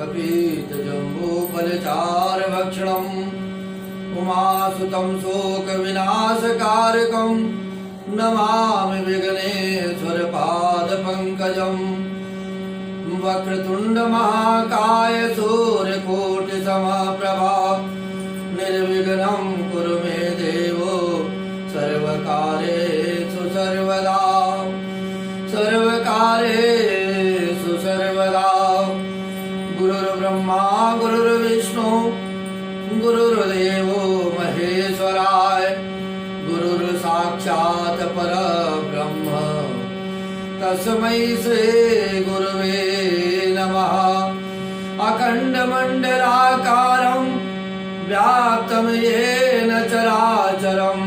कपीत जम्बूफलचारभक्षणम् उमासुतं शोकविनाशकारकं नमामि विघ्नेश्वरपादपङ्कजम् वक्रतुण्डमहाकाय सूर्यकोटिसमप्रभा निर्विघ्नं कुरु मे देवो सर्वकार्येषु सर्वदा सर्वकार्येषु सर्वदा। गुरुर्ब्रह्मा गुरुर्विष्णु गुरुर्देवो महेश्वराय गुरुर्साक्षात् परब्रह्म तस्मै श्री गुरुवे नमः। अखण्डमण्डलाकारं व्याप्तं येन चराचरं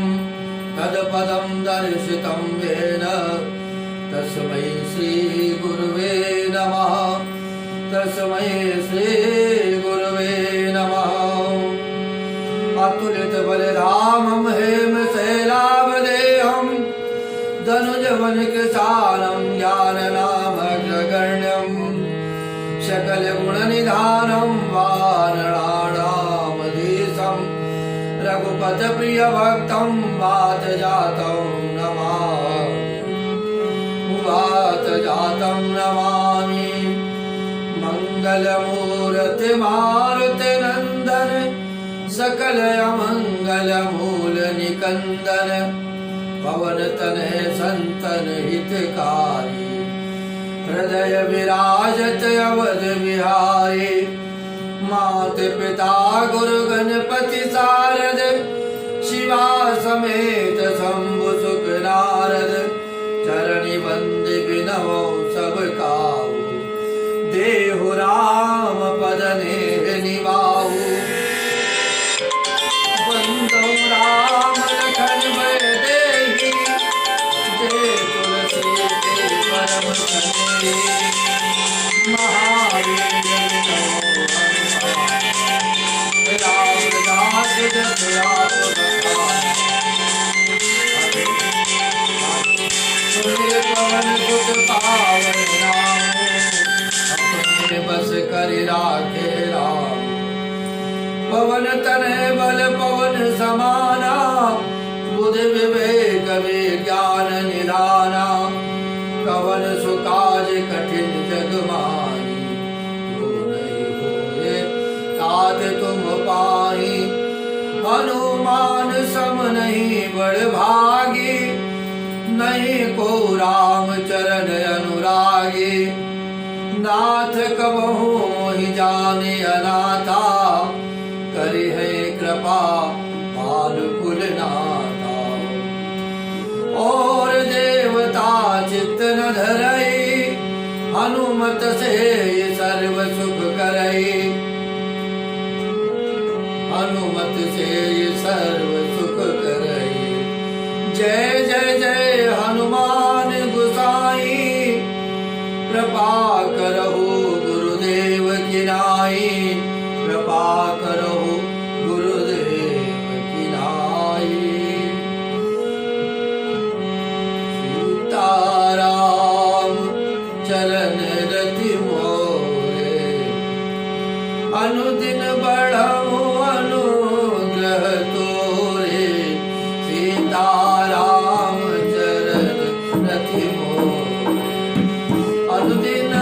तत्पदं दर्शितं येन तस्मै श्री गुरुवे नमः तस्मै श्री गुरुवे नमः। अतुलित बलरामं हेमशैलावदेहं धनुजवनकृशानं ज्ञाननामग्रगण्यं सकलगुणनिधानं वानराणामधीशं रघुपतिप्रियभक्तं वातजातं नमामि। मंगलमूर्ति मारुति नंदन सकल अमंगल मूल निकंदन पवन तनय संतन हितकारी हृदय विराजत अवध विहारी। मात पिता गुरु गणपति शारद शिवा समेत शंभु सुख नारद चरणी बंद बिनवो सब काऊ देहु राम पद नेह निभाऊ। बंदो राम लखन भय देहि जय तुलसी के परम सने महावीर रामदास जस राम पवन सुत पावन नाम बस करि राखे राम। पवन तनय बल पवन समाना बुद्धि विवेक विज्ञान निधाना। कवन सुकाज कठिन जग माही जो नहीं होए तात तुम पाही। हनुमान सम नहीं बड़ भागी नहीं को राम चरण अनुरागी। नाथ कबहु मोहि जाने अनाथा करि है कृपा पालु कुल नाथा। और देवता चित्त न धरई हनुमत से सर्व सुख करई। हनुमत से सर्व सुख करई। जय जय जय हनुमान गुसाई कृपा करहु गुरुदेव की नाई। कृपा करहु गुरुदेव की नाई। सीताराम चरण रति मोरे अनुदिन बढ़हु अनुग्रह तोरे। सीताराम चरण रति मोरे अनुदिन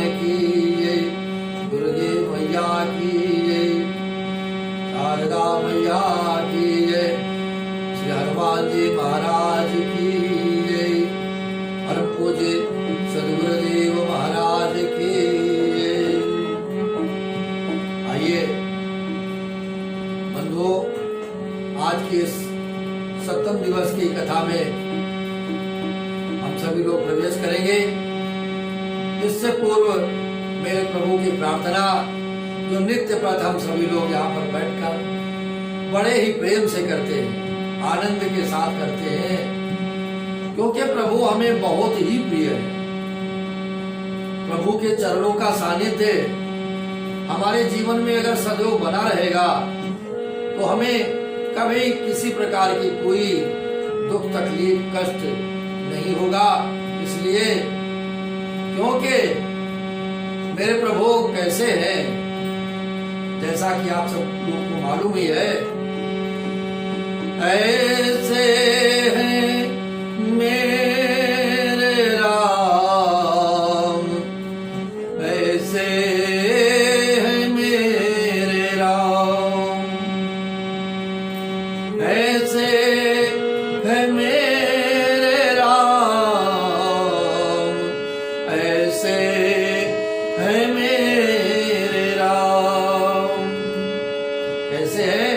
भगवान की जय, दुर्गे मैया की जय, शारदा मैया की जय, श्री हनुमान जी महाराज की जय, परम पूज्य सदगुरुदेव महाराज की जय। आइए बंधुओं, आज की इस 7वें दिवस की कथा में हम सभी लोग प्रवेश करेंगे। इससे पूर्व मेरे प्रभु की प्रार्थना जो नित्य प्रथा हम सभी लोग यहाँ पर बैठकर बड़े ही प्रेम से करते हैं, आनंद के साथ करते हैं, क्योंकि प्रभु हमें बहुत ही प्रिय है। प्रभु के चरणों का सानिध्य हमारे जीवन में अगर सदैव बना रहेगा तो हमें कभी किसी प्रकार की कोई दुख तकलीफ कष्ट नहीं होगा। इसलिए क्योंकि मेरे प्रभु कैसे हैं, जैसा कि आप सब लोगों को मालूम ही है, ऐसे हैं मेरे राम, ऐसे हैं मेरे राम, ऐसे हैं मेरे राम, ऐसे हैं मेरे राम। कैसे है?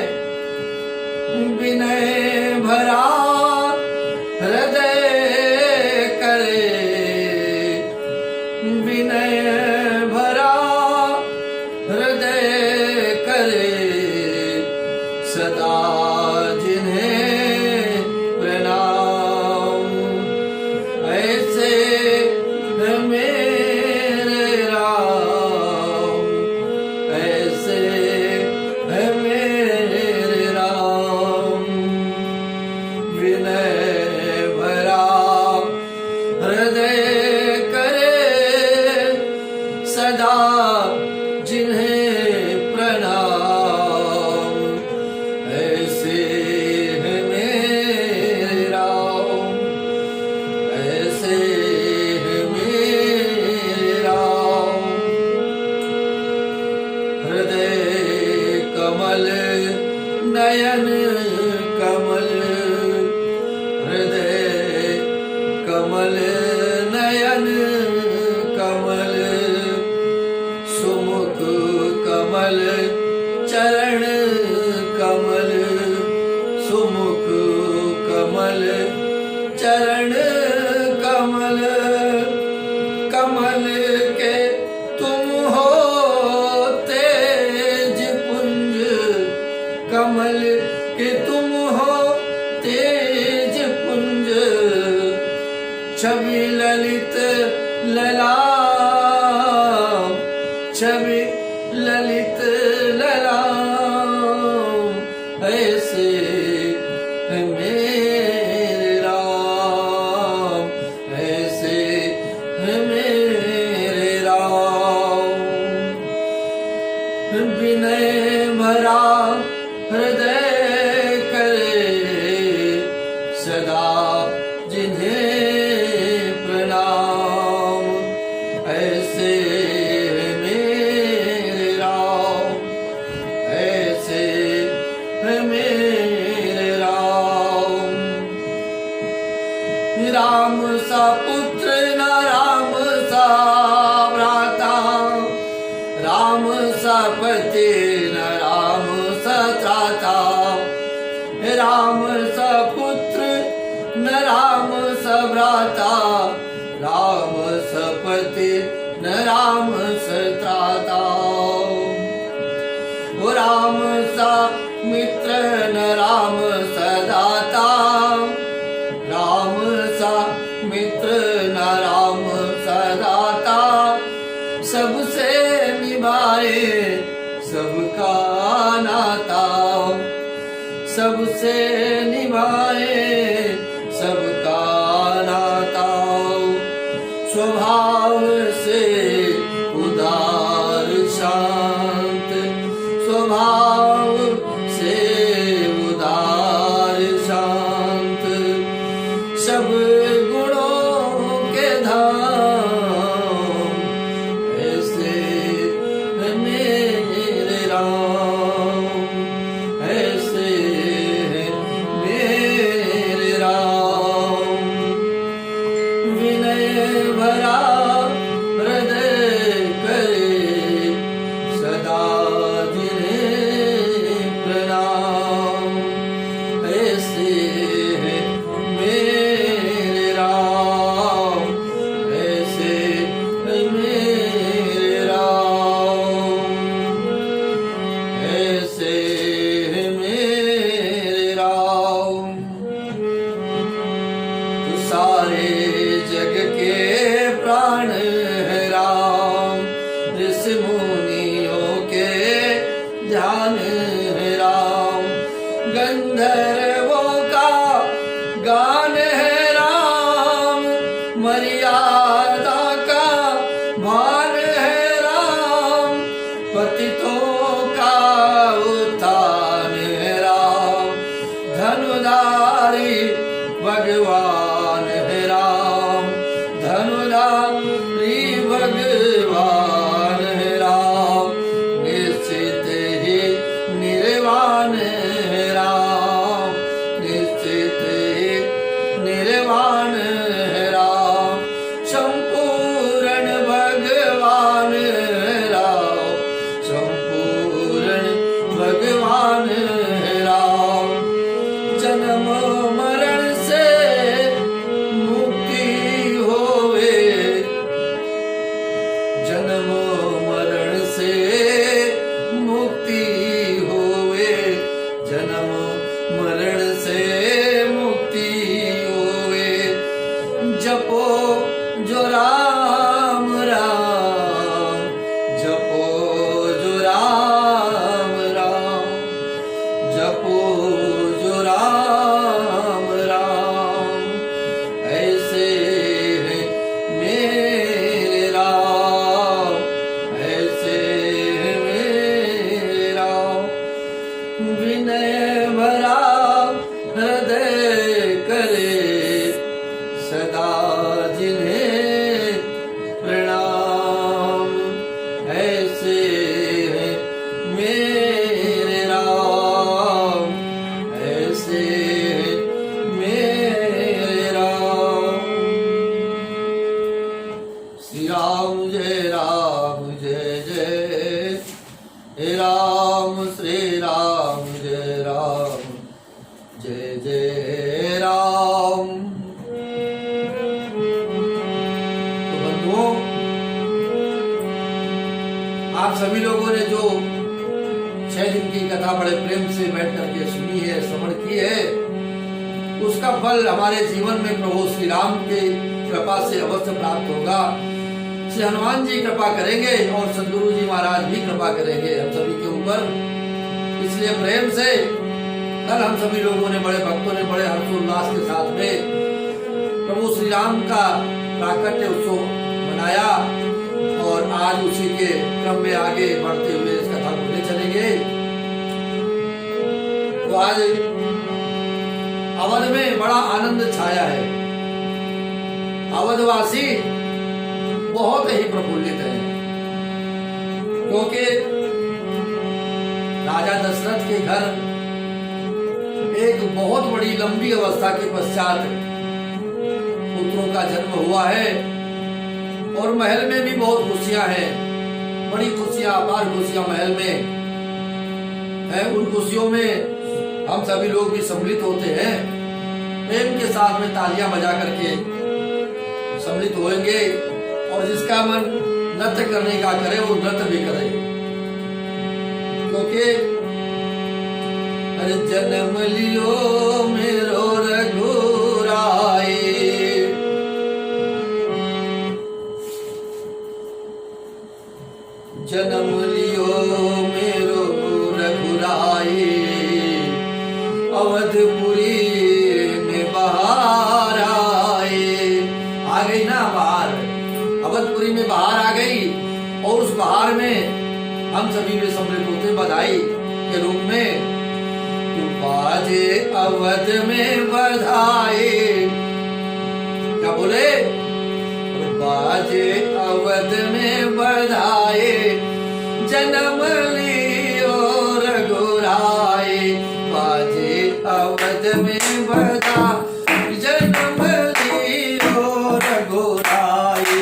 विनय भरा हृदय करे, विनय भरा हृदय करे, सदा जिन्हें प्रणाम, ऐसे है मेरे राम, ऐसे है मेरे राम। विनय भरा हृदय करे, सदा जिन्हें प्रणाम, ऐसे है मेरे राम, ऐसे है मेरे राम। हृदय कमल नयन कमल, हृदय कमल नयन कमल, सुमुख कमल चरण कमल, सुमुख कमल चरण कमल, कमल के तुम हो तेज पुंज, कमल के तुम हो तेज पुंज, छवि ललित ललाम, छवि ललित ललाम, ऐसे है मेरे राम, ऐसे है मेरे राम। विनय भरा हृदय करे, सदा जिन्हें प्रणाम, ऐसे है मेरे राम, ऐसे है मेरे राम। राम सा पुत्र न राम सा भ्राता, राम सा पति न राम सा त्राता, राम सा पुत्र न राम सा भ्राता, राम सा पति न राम सा त्राता, राम सा मित्र न राम सा दाता, राम सा मित्र न राम सा दाता, सबसे निभाए सबका नाता, सबसे निभाए सबका नाता, स्वभाव से उदार शांत, स्वभाव से उदार शांत, सब गुणों के धाम, जन्म मरण से मुक्ति होवे, जन्म मरण से मुक्ति होवे, जपो जो राम राम, जपो जो राम राम, जपो जो राम राम, ऐसे है मेरे राम, ऐसे है मेरे राम। विनय भरा हृदय करे सदा जिन्हें प्रणाम, ऐसे है मेरे राम, ऐसे है मेरे राम। श्री राम जय राम जय जय हे राम, श्री राम जय राम जय जय राम। तो बंधुओं, आप सभी लोगों ने जो 6 दिन की कथा बड़े प्रेम से बैठ करके सुनी है, श्रवण की है, उसका फल हमारे जीवन में प्रभु श्री राम के कृपा से अवश्य प्राप्त होगा। श्री हनुमान जी कृपा करेंगे और सदगुरु जी महाराज भी कृपा करेंगे हम सभी के ऊपर। इसलिए प्रेम से कल हम सभी लोगों ने, बड़े भक्तों ने बड़े हर्षोल्लास के साथ में प्रभु श्री राम का प्राकट्य उत्सव मनाया और आज उसी के क्रम में आगे बढ़ते हुए इस कथा को ले चलेंगे। तो आज अवध में बड़ा आनंद छाया है। अवधवासी बहुत ही प्रफुल्लित है, क्योंकि राजा दशरथ के घर एक बहुत बड़ी लंबी अवस्था के पश्चात पुत्रों का जन्म हुआ है और महल में भी बहुत खुशियां हैं, बड़ी खुशियां, अपार खुशियां महल में है। उन खुशियों में हम सभी लोग भी सम्मिलित होते हैं, प्रेम के साथ में तालियां बजा करके सम्मिलित होंगे और जिसका मन नृत्य करने का करे वो नृत्य भी करे, क्योंकि अरे जन्म लियो मेरो रघुराई, जन्म लियो मेरो रघुराई, अवधपुरी में बाहर आए। आ गई ना बाहर, अवधपुरी में बाहर आ गई और उस बाहर में हम सभी में सम्मिलित होते बधाई के रूप में बाजे अवध में बधाई। क्या बोले? बाजे अवध में बधाई, जन्म लियो रघुराई, बाजे अवध में बधाई, जन्म लियो रघुराई,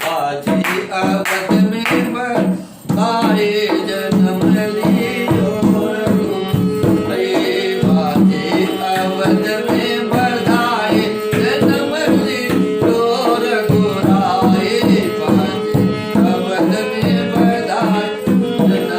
बाजे अवध में बधाई, जन्म लियो रघुराई, बाजे अवध में बधाई, जन्म लियो रघुराई, बाजे अवध में बधाई, जन्म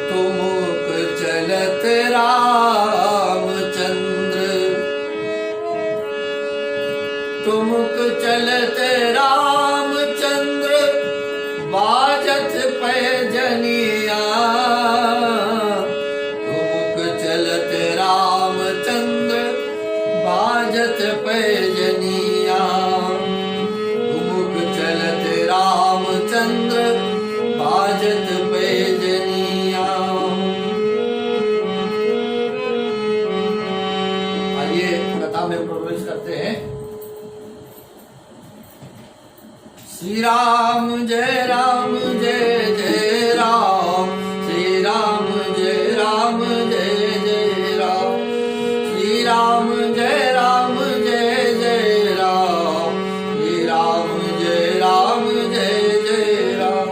तुमुक चलत रामचंद्र, तुमुक चलत रामचंद्र, बाजत पैजनिया। तुमुक चलत रामचंद्र, बाजत पैजनिया। तुमुक चलत रामचंद्र, बाजत पैजनिया। आइए कथा में प्रवेश करते हैं। श्री राम जय राम जय जय राम, श्री राम जय राम जय जय राम, श्री राम जय राम जय जय राम, श्री राम जय राम जय जय राम,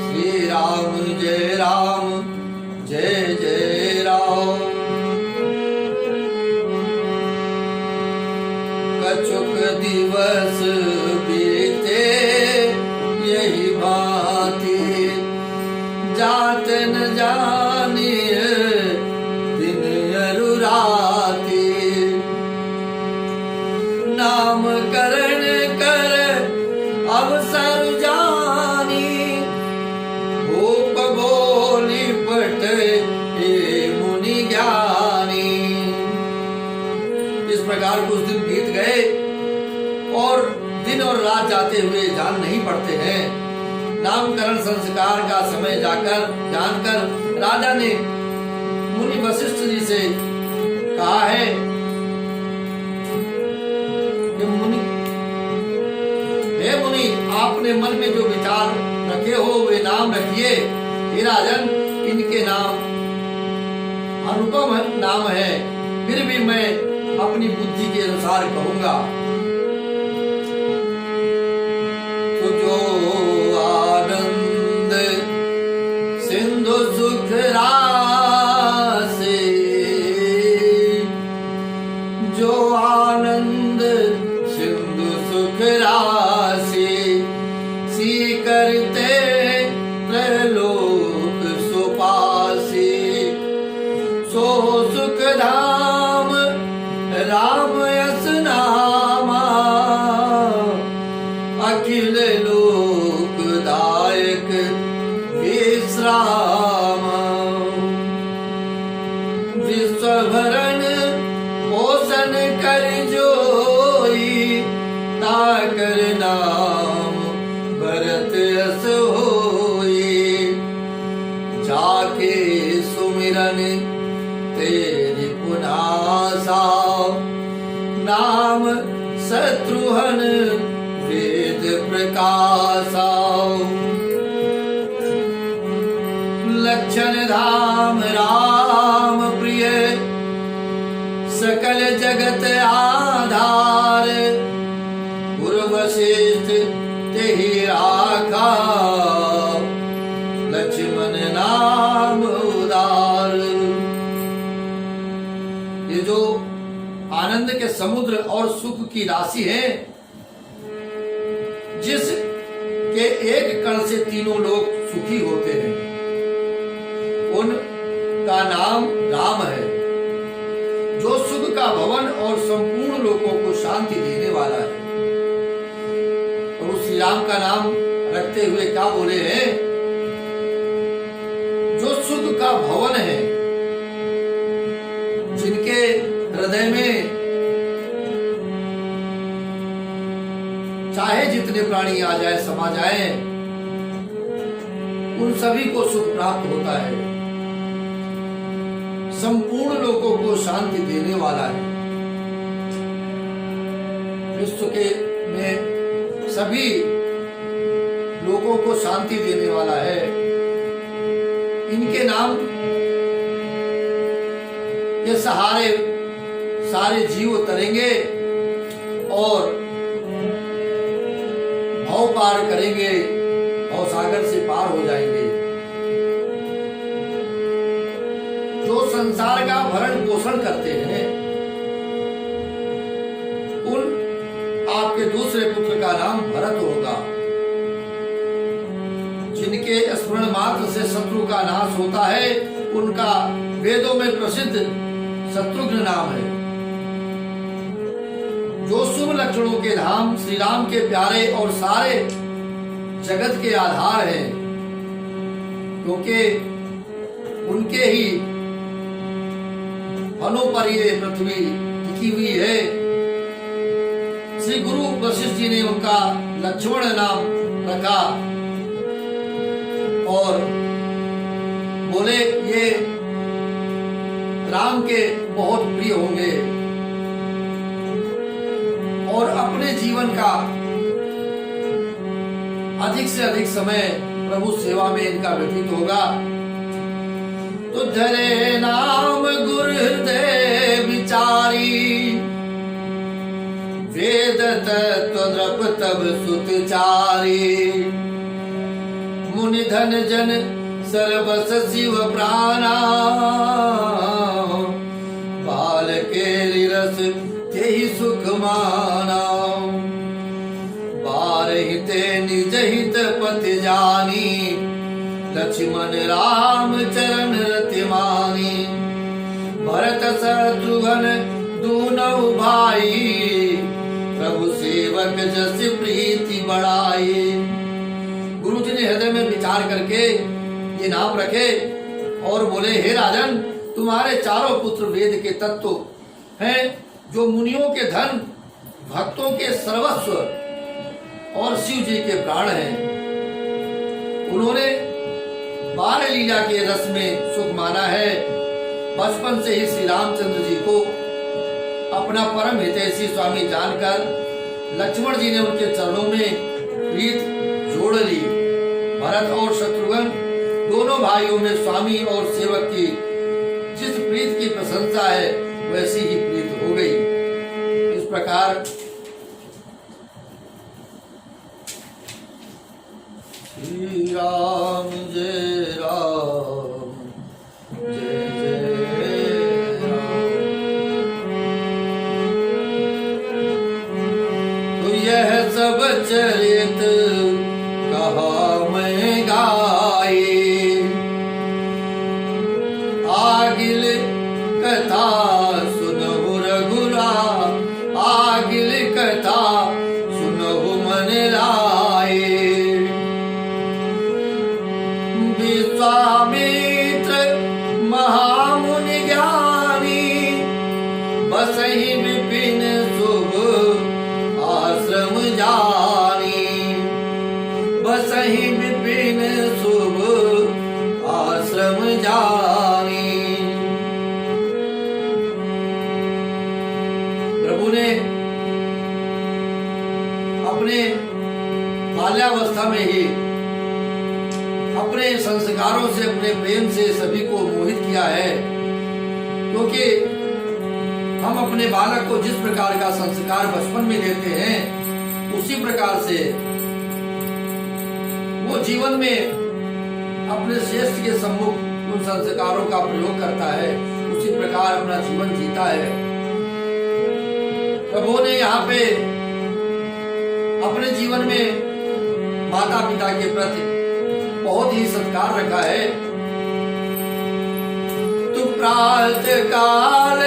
श्री राम जय राम जय जय राम। कछुक दिवस बीते यही भांति, जात न जानिए दिन अरुराती। नामकरण कर अवसर जानी, भूप बोली पट हे मुनि ज्ञानी। इस प्रकार कुछ दिन बीत गए और दिन और रात जाते हुए जान नहीं पड़ते हैं। नामकरण संस्कार का समय जानकर राजा ने मुनि वशिष्ठ जी से कहा है कि हे मुनि, आपने मन में जो विचार रखे हो वे नाम रखिए। हे राजन, इनके नाम अनुपम नाम है, फिर भी मैं अपनी बुद्धि के अनुसार कहूंगा। तो जो आनंद सिंधु सुख राशि, जो आनंद सिंधु सुख राशि, सी करते त्रैलोक सुपासी। सो सुख धाम राम यस नामा, अखिल लोकदायक विश्राम। विश्वभरण पोषण कर जोई, ताकर नाम भरत यस होई। जाके सुमिरन तेरी पुनासा, नाम शत्रुघ्न वेद प्रकाशा। लक्षण धाम राम प्रिय, सकल जगत आधार। उर्वशिष्ठ तेहि राखा, लक्ष्मण नाम उदार। ये जो आनंद के समुद्र और सुख की राशि है, जिस के एक कण से तीनों लोग सुखी होते हैं, उनका नाम राम है। जो सुख का भवन और संपूर्ण लोगों को शांति देने वाला है। और श्री राम का नाम रखते हुए क्या बोले हैं? जो सुख का भवन है, जिनके हृदय में चाहे जितने प्राणी आ जाए समा जाए, उन सभी को सुख प्राप्त होता है। संपूर्ण लोगों को शांति देने वाला है। विश्व के में सभी लोगों को शांति देने वाला है। इनके नाम के सहारे सारे जीव तरेंगे और भव पार करेंगे, भव सागर से पार हो जाएंगे। जो संसार का भरण पोषण करते हैं, उन आपके दूसरे पुत्र का नाम भरत होगा। जिनके के स्मरण मात्र से शत्रु का नाश होता है। उनका वेदों में प्रसिद्ध शत्रुघ्न नाम है, जो शुभ लक्षणों के धाम श्री राम के प्यारे और सारे जगत के आधार हैं, क्योंकि उनके ही फलों पर ये पृथ्वी टिकी हुई है। श्री गुरु वशिष्ठ जी ने उनका लक्ष्मण नाम रखा और बोले ये राम के बहुत प्रिय होंगे और अपने जीवन का अधिक से अधिक समय प्रभु सेवा में इनका व्यतीत होगा। तो धरे नाम गुरुदेव विचारी, वेद तत्व द्रप तब सुतचारी, मुनि धन जन सर्वस शिव प्राणा, बाल के रस तेहि सुख माना, बार हिते निज हित पति जानी, लक्ष्मण राम चरण रति मानी, भरत शत्रुघ्न दूनौ भाई, प्रभु सेवक जस प्रीति बढ़ाई। गुरु जी ने हृदय में विचार करके ये नाम रखे और बोले, हे राजन, तुम्हारे चारों पुत्र वेद के तत्व हैं, जो मुनियों के धन, भक्तों के सर्वस्व और शिव जी के प्राण हैं। उन्होंने बाल लीला के रस में सुख माना है। बचपन से ही श्री रामचंद्र जी को अपना परम हितैषी स्वामी जानकर लक्ष्मण जी ने उनके चरणों में प्रीत जोड़ ली। भरत और शत्रुघ्न दोनों भाइयों में स्वामी और सेवक की जिस प्रीत की प्रशंसा है वैसी ही प्रीत हो गई। इस प्रकार श्री राम जय राम जय जय राम। तो यह सब चरित कहा मैं गाई, आगिल कथा सुनहु रघुरा, आगिल कथा सुनहु मन लाए, विश्वामित्र महामुनि ज्ञानी, बसहि विपिन शुभ आश्रम जानी, बसहि विपिन शुभ आश्रम जानी। प्रभु ने अपने बाल्यावस्था में ही अपने संस्कारों से, अपने प्रेम से सभी को मोहित किया है, क्योंकि हम अपने बालक को जिस प्रकार का संस्कार बचपन में देते हैं उसी प्रकार से वो जीवन में अपने श्रेष्ठ के सम्मुख उन संस्कारों का प्रयोग करता है, उसी प्रकार अपना जीवन जीता है। प्रभु ने यहाँ पे अपने जीवन में माता पिता के प्रति बहुत ही सत्कार रखा है। तू प्रातः काल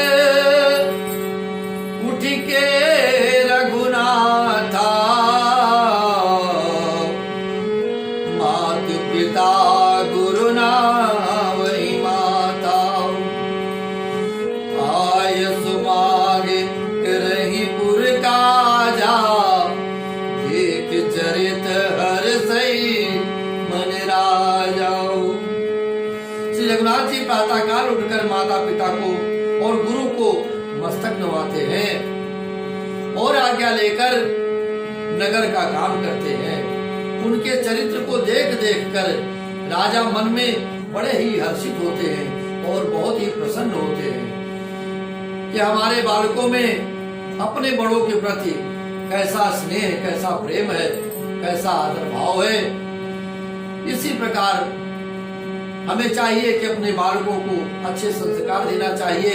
उठ के रघुनाथा, मात पिता गुरु ना वही माता, आय सुमाग करही पुर काजा, एक चरित हर सही मन राजाओ। श्री रघुनाथ जी प्रातः काल उठकर माता पिता को और गुरु को मस्तक नवाते हैं और आज्ञा लेकर नगर का काम करते हैं। उनके चरित्र को देख देख कर राजा मन में बड़े ही हर्षित होते हैं और बहुत ही प्रसन्न होते हैं कि हमारे बालकों में अपने बड़ों के प्रति कैसा स्नेह, कैसा प्रेम है, कैसा आदर भाव है। इसी प्रकार हमें चाहिए कि अपने बालकों को अच्छे संस्कार देना चाहिए,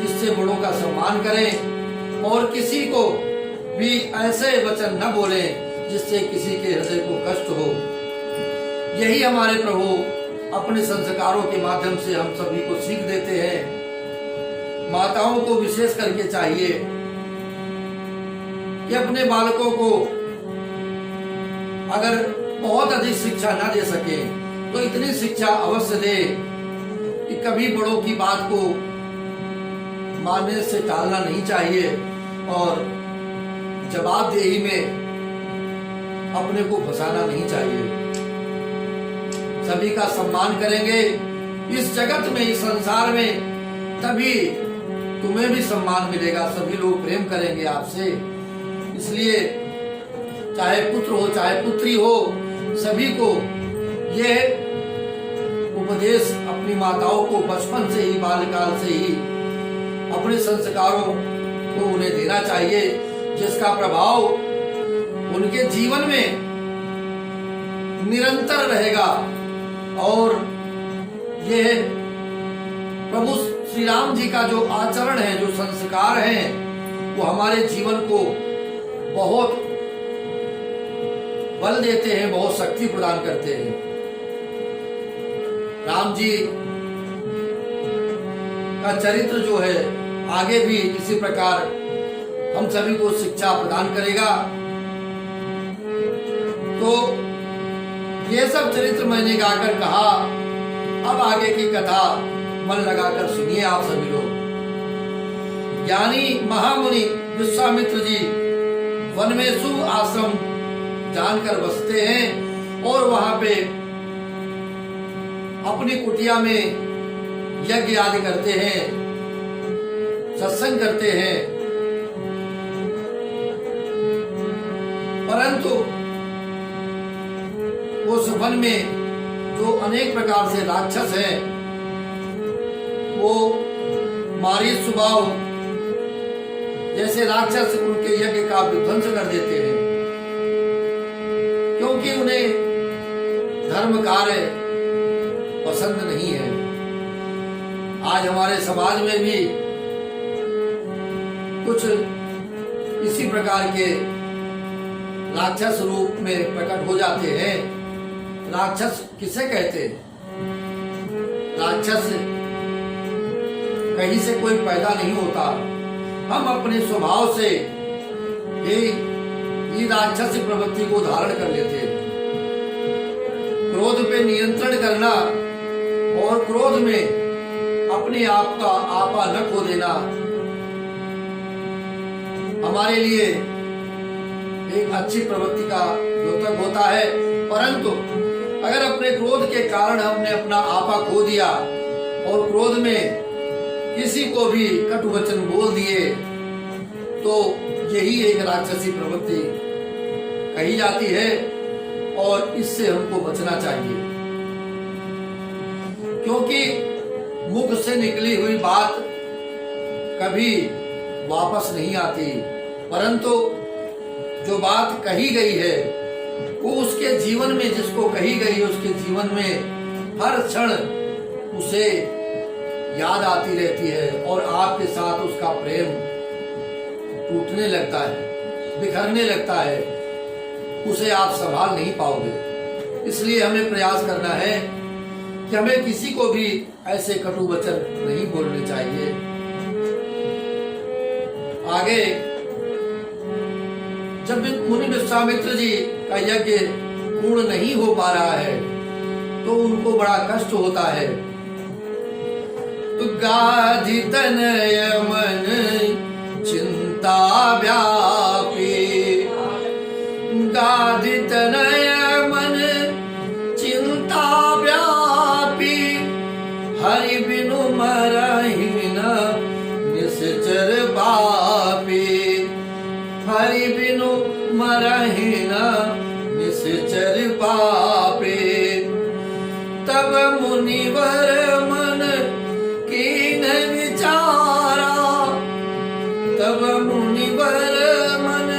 जिससे बड़ों का सम्मान करें और किसी को भी ऐसे वचन न बोलें जिससे किसी के हृदय को कष्ट हो। यही हमारे प्रभु अपने संस्कारों के माध्यम से हम सभी को सीख देते हैं। माताओं को विशेष करके चाहिए कि अपने बालकों को अगर बहुत अधिक शिक्षा ना दे सके तो इतनी शिक्षा अवश्य दे कि कभी बड़ों की बात को मानने से टालना नहीं चाहिए और जवाबदेही में अपने को फंसाना नहीं चाहिए। सभी का सम्मान करेंगे इस जगत में, इस संसार में, तभी तुम्हें भी सम्मान मिलेगा। सभी लोग प्रेम करेंगे आपसे। इसलिए चाहे पुत्र हो चाहे पुत्री हो, सभी को यह उपदेश अपनी माताओं को बचपन से ही, बाल्यकाल से ही अपने संस्कारों को उन्हें देना चाहिए, जिसका प्रभाव उनके जीवन में निरंतर रहेगा। और यह प्रभु श्री राम जी का जो आचरण है, जो संस्कार हैं, वो हमारे जीवन को बहुत बल देते हैं, बहुत शक्ति प्रदान करते हैं। राम जी का चरित्र जो है आगे भी इसी प्रकार हम सभी को शिक्षा प्रदान करेगा। तो ये सब चरित्र मैंने गाकर कहा, अब आगे की कथा मन लगाकर सुनिए आप सभी लोग। ज्ञानी महामुनि विश्वामित्र जी वनमेषु आश्रम जानकर बसते हैं और वहां पे अपनी कुटिया में यज्ञ आदि करते हैं, सत्संग करते हैं। परंतु उस वन में जो अनेक प्रकार से राक्षस हैं, वो मारी स्वभाव जैसे राक्षस उनके यज्ञ का विध्वंस कर देते हैं, क्योंकि उन्हें धर्म कार्य पसंद नहीं है। आज हमारे समाज में भी कुछ इसी प्रकार के राक्षस रूप में प्रकट हो जाते हैं। राक्षस किसे कहते हैं? राक्षस कहीं से कोई पैदा नहीं होता। हम अपने स्वभाव से ये राक्षस प्रवृत्ति को धारण कर लेते हैं। क्रोध पे नियंत्रण करना और क्रोध में अपने आप का आपा न खो देना हमारे लिए एक अच्छी प्रवृत्ति का द्योतक होता है। परंतु अगर अपने क्रोध के कारण हमने अपना आपा खो दिया और क्रोध में किसी को भी कटु वचन बोल दिए, तो यही एक राक्षसी प्रवृत्ति कही जाती है और इससे हमको बचना चाहिए। क्योंकि मुख से निकली हुई बात कभी वापस नहीं आती, परंतु जो बात कही गई है वो उसके जीवन में, जिसको कही गई उसके जीवन में हर क्षण उसे याद आती रहती है और आपके साथ उसका प्रेम टूटने लगता है, बिखरने लगता है, उसे आप संभाल नहीं पाओगे। इसलिए हमें प्रयास करना है कि हमें किसी को भी ऐसे कटु वचन नहीं बोलने चाहिए। आगे जब मुनि विश्वामित्र जी का यज्ञ पूर्ण नहीं हो पा रहा है तो उनको बड़ा कष्ट होता है। तो गाधि तनय मन चिंता व्यापी, गाधि तनय मन चिंता व्यापी, हरि बिनु मरहि न निश्चर पापी, हरि बिनु मरहि न निश्चर पापे। तब मुनिवर मन कीन विचारा, तब मुनिवर मन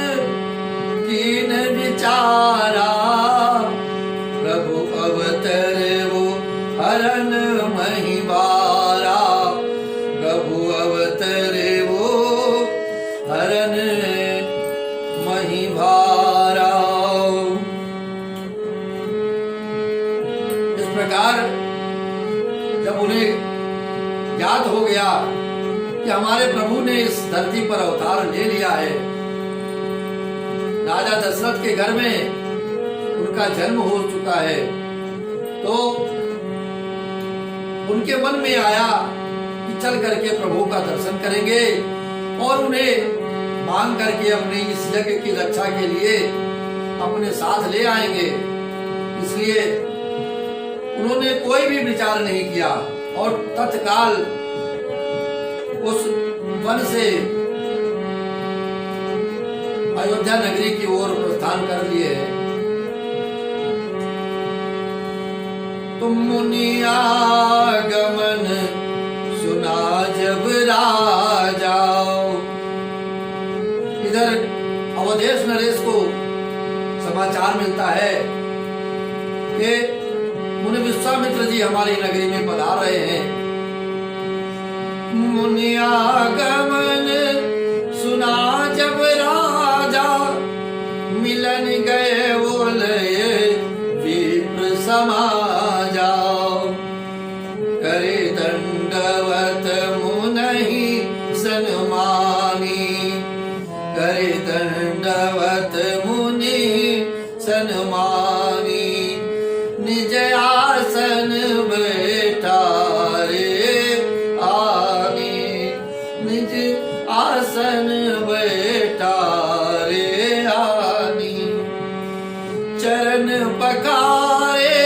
कीन विचारा, प्रभु अवतर वो हरन महिवारा, प्रभु अवतर वो हरन महिवारा। जब उन्हें याद हो गया कि हमारे प्रभु ने इस धरती पर अवतार ले लिया है, राजा दशरथ के घर में उनका जन्म हो चुका है, तो उनके मन में आया कि चल करके प्रभु का दर्शन करेंगे और उन्हें मांग करके अपने इस यज्ञ की रक्षा के लिए अपने साथ ले आएंगे। इसलिए उन्होंने कोई भी विचार नहीं किया और तत्काल उस वन से अयोध्या नगरी की ओर प्रस्थान कर लिए। तुम मुनि आगमन सुना जब राजा। इधर अवधेश नरेश को समाचार मिलता है कि मुनि विश्वामित्र जी हमारी नगरी में पधार रहे हैं। मुनि आगमन सुना जब राजा, मिलन गए बोले विप्र समाजा। करे दंडवत मुनहि सन्मानी, करे दंडवत मुनि सन्मानी। निज आसन बैठा रे आनी, निज आसन बैठा रे आनी। चरण पखारे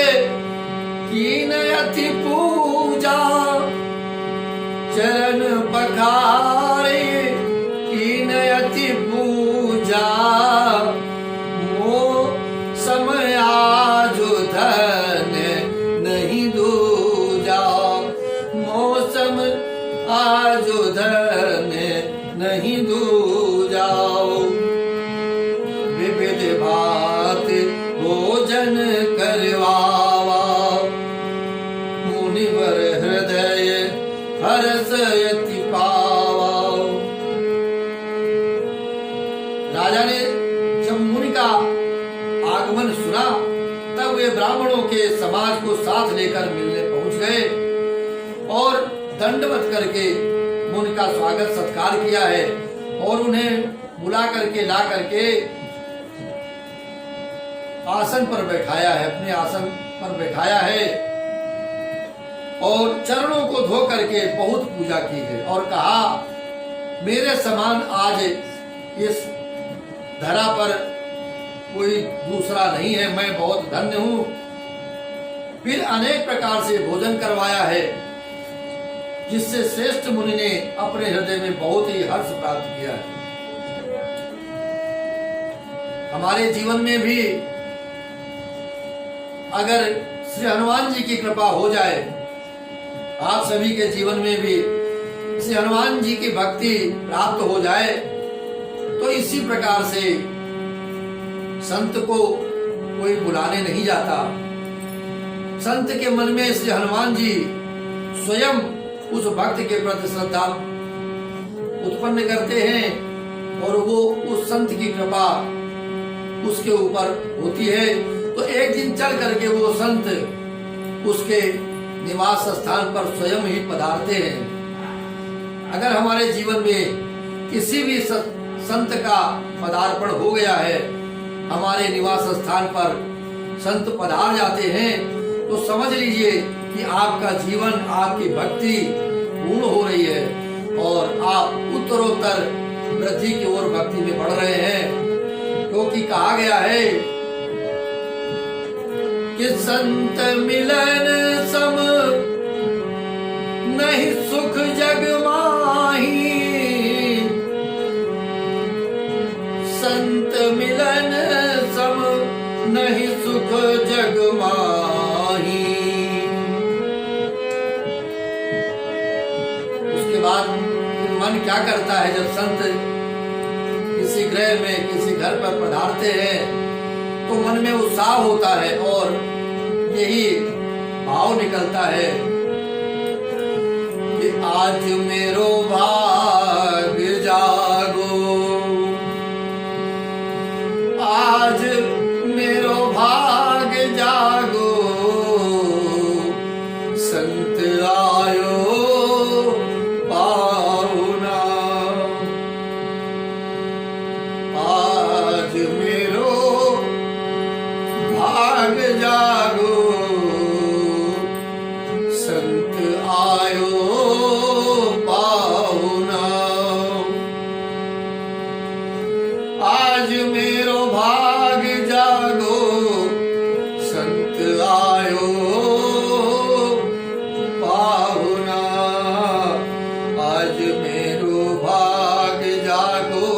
कीन अति पूजा, चरण पखारे कीन अति पूजा। मो समय आजो धन नहीं दूजा, मौसम आजो धन नहीं दूजा। विविध भात भोजन करवावा, मुनिवर हृदय हर्ष यति पावा। राजा ने जब मुनि का आगमन सुना तब वे ब्राह्मणों के समाज को साथ लेकर मिलने पहुंच गए और दंडवत करके मुनि का स्वागत सत्कार किया है और उन्हें बुला करके ला करके आसन पर बैठाया है, अपने आसन पर बैठाया है और चरणों को धो करके बहुत पूजा की है और कहा मेरे समान आज इस धरा पर कोई दूसरा नहीं है, मैं बहुत धन्य हूं। फिर अनेक प्रकार से भोजन करवाया है जिससे श्रेष्ठ मुनि ने अपने हृदय में बहुत ही हर्ष प्राप्त किया है। हमारे जीवन में भी अगर श्री हनुमान जी की कृपा हो जाए, आप सभी के जीवन में भी श्री हनुमान जी की भक्ति प्राप्त हो जाए, तो इसी प्रकार से संत को कोई बुलाने नहीं जाता। संत के मन में श्री हनुमान जी स्वयं उस भक्त के प्रति श्रद्धा उत्पन्न करते हैं और वो उस संत की कृपा उसके ऊपर होती है। तो एक दिन चल करके वो संत उसके निवास स्थान पर स्वयं ही पधारते हैं। अगर हमारे जीवन में किसी भी संत का पदार्पण हो गया है, हमारे निवास स्थान पर संत पधार जाते हैं, तो समझ लीजिए कि आपका जीवन, आपकी भक्ति पूर्ण हो रही है और आप उत्तरोत्तर वृद्धि की ओर भक्ति में बढ़ रहे हैं। क्योंकि कहा गया है कि संत मिलन सम नहीं सुख जग माही, संत मिलन सम नहीं सुख जग माही। उसके बाद मन क्या करता है जब संत किसी गृह में, किसी घर पर पधारते हैं, तो मन में उत्साह होता है और यही भाव निकलता है कि आज मेरो भाग जागो, आज मेरो भाग जागो, संत आयो पाहुना, आज मेरो भाग जागो, संत आयो पाहुना, आज मेरो भाग जागो, संत आयो पाहुना, आज मेरो भाग जागो,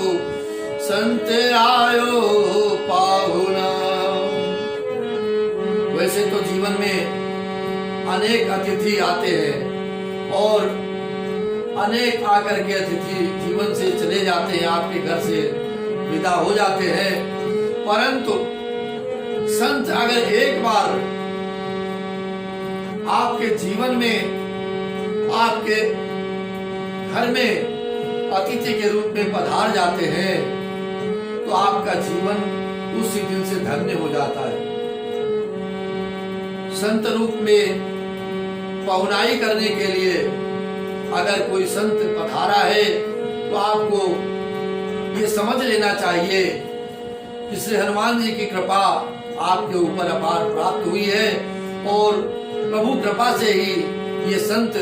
संत आयो पाहुना। वैसे तो जीवन में अनेक अतिथि आते हैं और अनेक आकर के अतिथि जीवन से चले जाते हैं, आपके घर से विदा हो जाते हैं, परंतु संत अगर एक बार आपके जीवन में, आपके घर में अतिथि के रूप में पधार जाते हैं तो आपका जीवन उसी दिन से धन्य हो जाता है। संत रूप में पहुनाई करने के लिए अगर कोई संत पधारा है तो आपको ये समझ लेना चाहिए कि श्री हनुमान जी की कृपा आपके ऊपर अपार प्राप्त हुई है और प्रभु कृपा से ही ये संत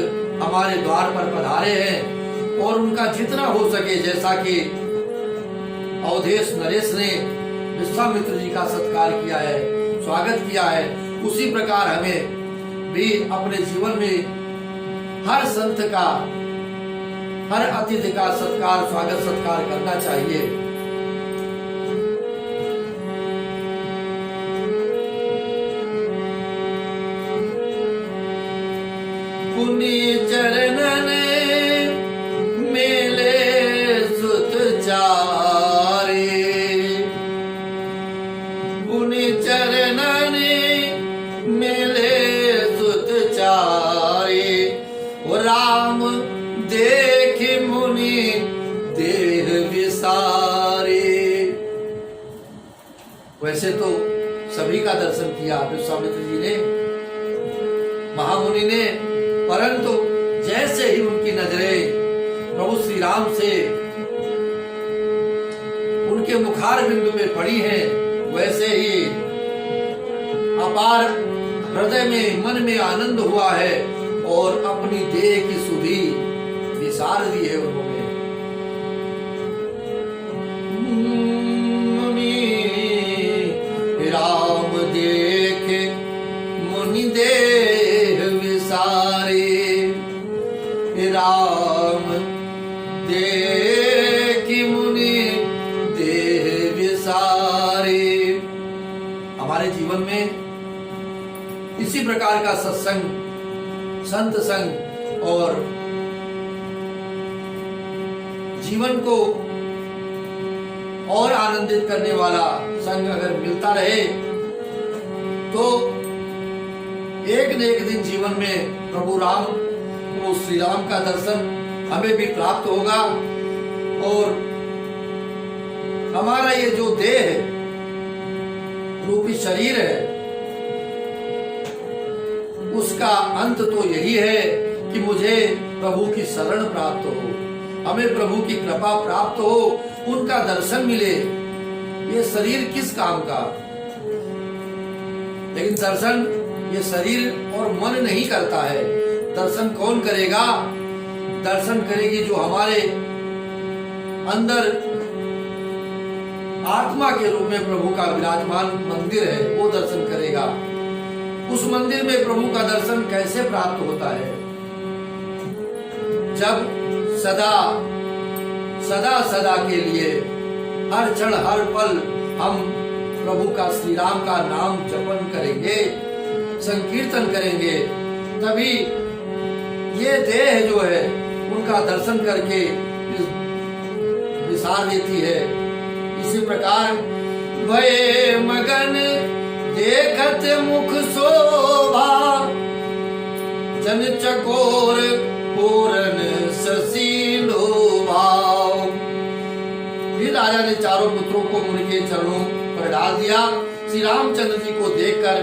हमारे द्वार पर पधारे हैं और उनका जितना हो सके, जैसा कि अवधेश नरेश ने विश्वामित्र जी का सत्कार किया है, स्वागत किया है, उसी प्रकार हमें भी अपने जीवन में हर संत का, हर अतिथि का सत्कार, स्वागत सत्कार करना चाहिए। पुनि चरणन मेले सुत चारे, पुनि चरणन मेले सुत चारे, राम देख मुनि देह विसारे। वैसे तो सभी का दर्शन किया विश्वामित्र जी ने, महामुनि ने, परंतु जैसे ही उनकी नजरें प्रभु श्री राम से उनके मुखार बिंदु में पड़ी हैं, वैसे ही अपार हृदय में, मन में आनंद हुआ है और अपनी देह की सुधि विसार दी है उन्होंने। मुनि राम देखे मुनि देह विसारे, राम देखी मुनि देह विसारे। हमारे जीवन में इसी प्रकार का सत्संग, संत संग और जीवन को और आनंदित करने वाला संग अगर मिलता रहे तो एक न एक दिन जीवन में प्रभु राम, वो श्री राम का दर्शन हमें भी प्राप्त होगा और हमारा ये जो देह रूपी शरीर है उसका अंत तो यही है कि मुझे प्रभु की शरण प्राप्त हो, हमें प्रभु की कृपा प्राप्त हो, उनका दर्शन मिले। ये शरीर किस काम का? लेकिन दर्शन ये शरीर और मन नहीं करता है। दर्शन कौन करेगा? दर्शन करेगी जो हमारे अंदर आत्मा के रूप में प्रभु का विराजमान मंदिर है, वो दर्शन करेगा। उस मंदिर में प्रभु का दर्शन कैसे प्राप्त होता है? जब सदा सदा सदा के लिए हर क्षण हर पल हम प्रभु का, श्री राम का नाम जपन करेंगे, संकीर्तन करेंगे, तभी ये देह जो है उनका दर्शन करके विसार देती है। इसी प्रकार भये मगन देखत मुख शोभा, जन चकोर पूरन शशि लोभा। फिर राजा ने चारों पुत्रों को मुनि के चरणों पर डाल दिया। श्री रामचंद्र जी को देखकर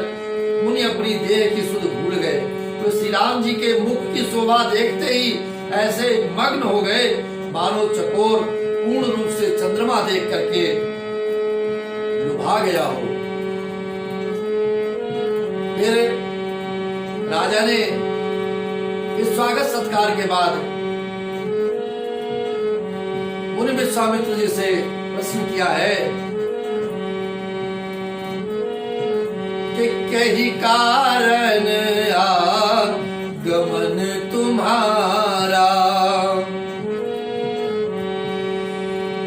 मुनि अपनी देह की सुध भूल गए। तो श्री राम जी के मुख की शोभा देखते ही ऐसे मग्न हो गए मानो चकोर पूर्ण रूप से चंद्रमा देख करके लुभा गया हो। फिर राजा ने इस स्वागत सत्कार के बाद मुनि विश्वामित्र जी से प्रश्न किया है कि कहीं कारण आगमन तुम्हारा,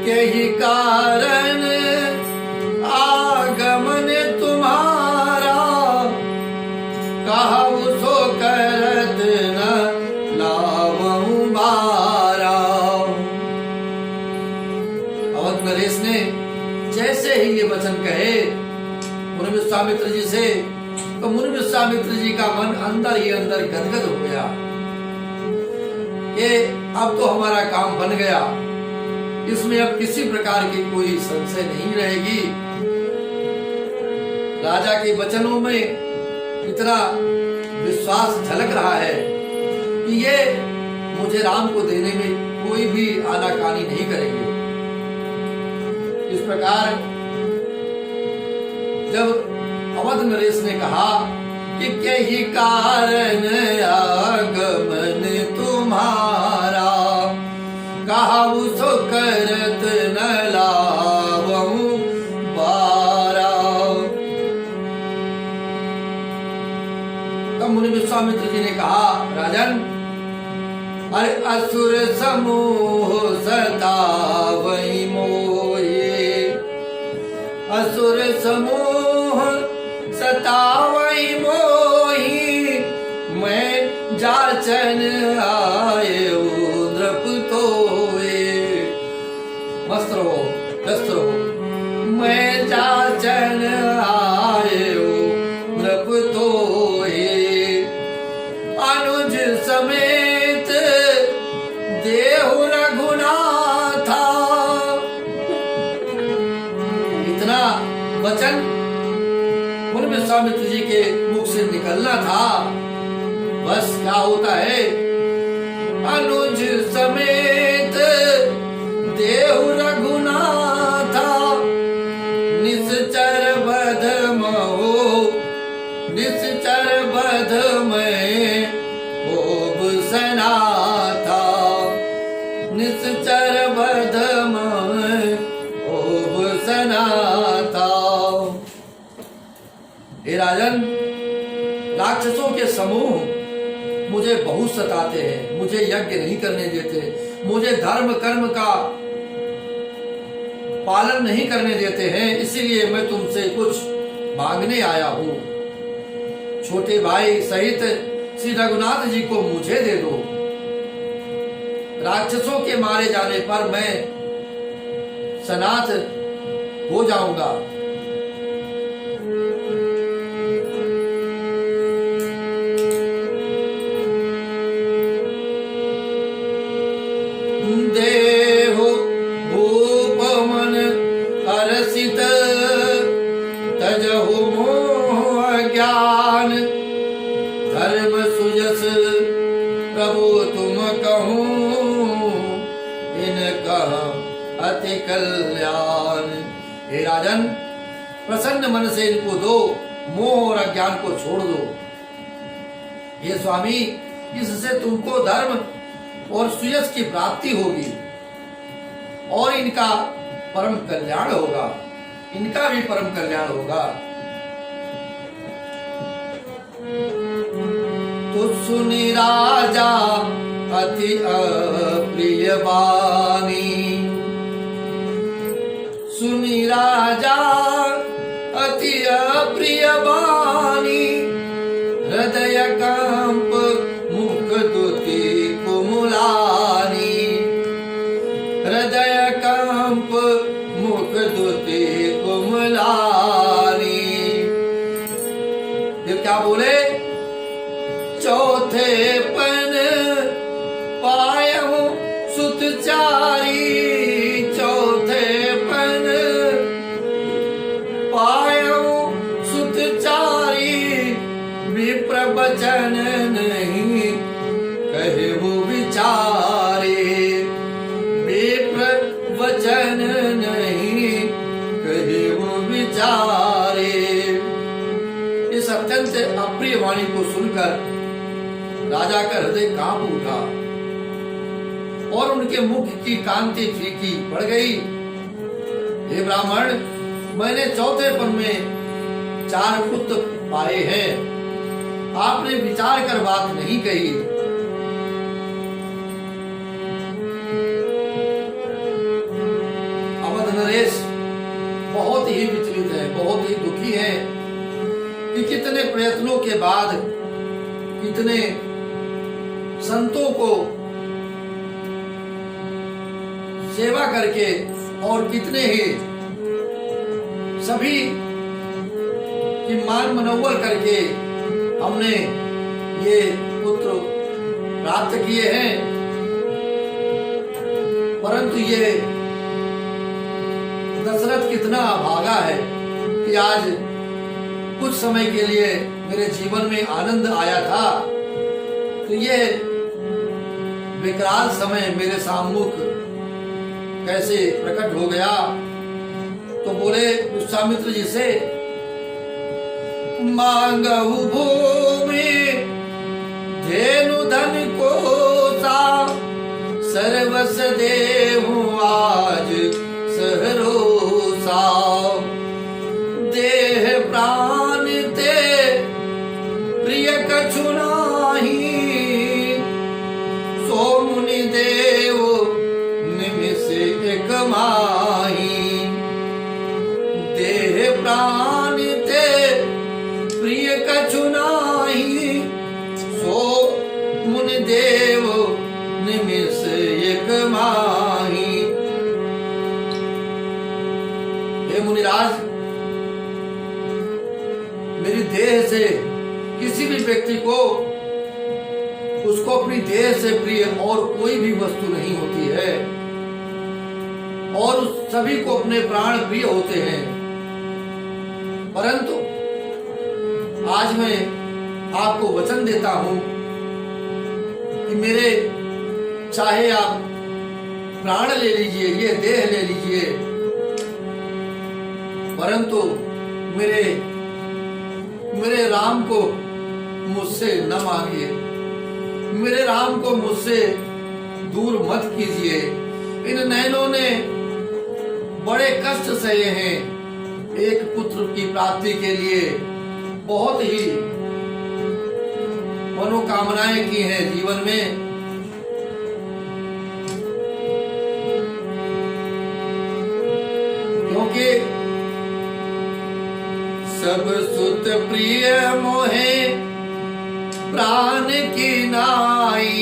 कहीं कारण आगमन तुम्हारा, कहा सो करत न लावहु बारा। अवध नरेश ने जैसे ही ये वचन कहे मुनि विश्वामित्र जी से, तो मुनि विश्वामित्र जी का मन अंदर ही अंदर गदगद हो गया कि अब तो हमारा काम बन गया, इसमें अब किसी प्रकार की कोई संशय नहीं रहेगी। राजा के वचनों में इतना विश्वास झलक रहा है कि ये मुझे राम को देने में कोई भी आनाकानी नहीं करेंगे। इस प्रकार जब अवध नरेश ने कहा कि कहीं कारण आगमन तुम्हारा, कहा सो करत न लावहु बारा। तब मुनि विश्वामित्र जी ने कहा राजन, अरे असुर समूह सतावई मोहे, असुर समूह सतावई मोही, मैं जाचन आयो नृप तोए। मस्त रहो, व्यस्त रहो। मैं जाचन आयो नृप तोए, अनुज समेत देहु रघुनाथा। इतना वचन मुनि विश्वामित्र जी के मुख से निकलना था, बस क्या होता है, अनुज समेत देहु रघुनाथा, निश्चर बध महो, निश्चर बध में होब सनाथा, निश्चर बध में होब सनाथा। हे राजन, राक्षसों के समूह मुझे बहुत सताते हैं, मुझे यज्ञ नहीं करने देते, मुझे धर्म कर्म का पालन नहीं करने देते हैं, इसीलिए मैं तुमसे कुछ मांगने आया हूं। छोटे भाई सहित श्री रघुनाथ जी को मुझे दे दो। राक्षसों के मारे जाने पर मैं सनाथ हो जाऊंगा। देहो भूप मन हर्षित, तजहु मोह ज्ञान, धर्म सुजस प्रभु तुम कहूं, इनका अति कल्याण। हे राजन, प्रसन्न मन से इनको दो, मोह और अज्ञान को छोड़ दो। हे स्वामी, इससे तुमको धर्म और सुयश की प्राप्ति होगी और इनका परम कल्याण होगा, इनका भी परम कल्याण होगा। तो सुनि राजा अति अप्रिय वाणी, सुनि राजा अति अप्रिय वाणी, हृदय कंप मुख दुति कुमुलानी, हृदय कंप मुख दुति कुमुलानी। ये क्या बोले, चौथे पन पायहु सुतचारी, चौथे पन पायहु सुतचारी, विप्र बचन देखकर राजा का हृदय कांप उठा और उनके मुख की कांति फीकी पड़ गई। हे ब्राह्मण, मैंने चौथे पन में 4 पुत्र पाए हैं, आपने विचार कर बात नहीं कही। अवध नरेश बहुत ही विचलित है, बहुत ही दुखी है कि कितने प्रयत्नों के बाद, कितने संतों को सेवा करके और कितने ही सभी की मान मनोवर करके हमने ये पुत्र प्राप्त किए हैं, परंतु ये दशरथ कितना अभागा है कि आज कुछ समय के लिए मेरे जीवन में आनंद आया था, तो ये विकराल समय मेरे सम्मुख कैसे प्रकट हो गया। तो बोले विश्वामित्र जी से, मांगहु भूमि धेनु धन को सा, सर्वस देहु आज सहरोसा, देह प्राण ते प्रिय कछु नाही, सो मुनि देव निमिष एक माही, देह प्राण ते प्रिय कछु नाही, सो मुनि देव निमिष एक माही। हे मुनिराज, मेरी देह से किसी भी व्यक्ति को, उसको अपनी देह से प्रिय और कोई भी वस्तु नहीं होती है, और उस सभी को अपने प्राण प्रिय होते हैं, परंतु आज मैं आपको वचन देता हूं कि मेरे चाहे आप प्राण ले लीजिए, ये देह ले लीजिए, परंतु मेरे राम को मुझसे न मांगिए, मेरे राम को मुझसे दूर मत कीजिए। इन नयनों ने बड़े कष्ट सहे हैं, एक पुत्र की प्राप्ति के लिए बहुत ही मनोकामनाएं की हैं जीवन में, क्योंकि सब सुत प्रिय मोहे प्राण की नाई,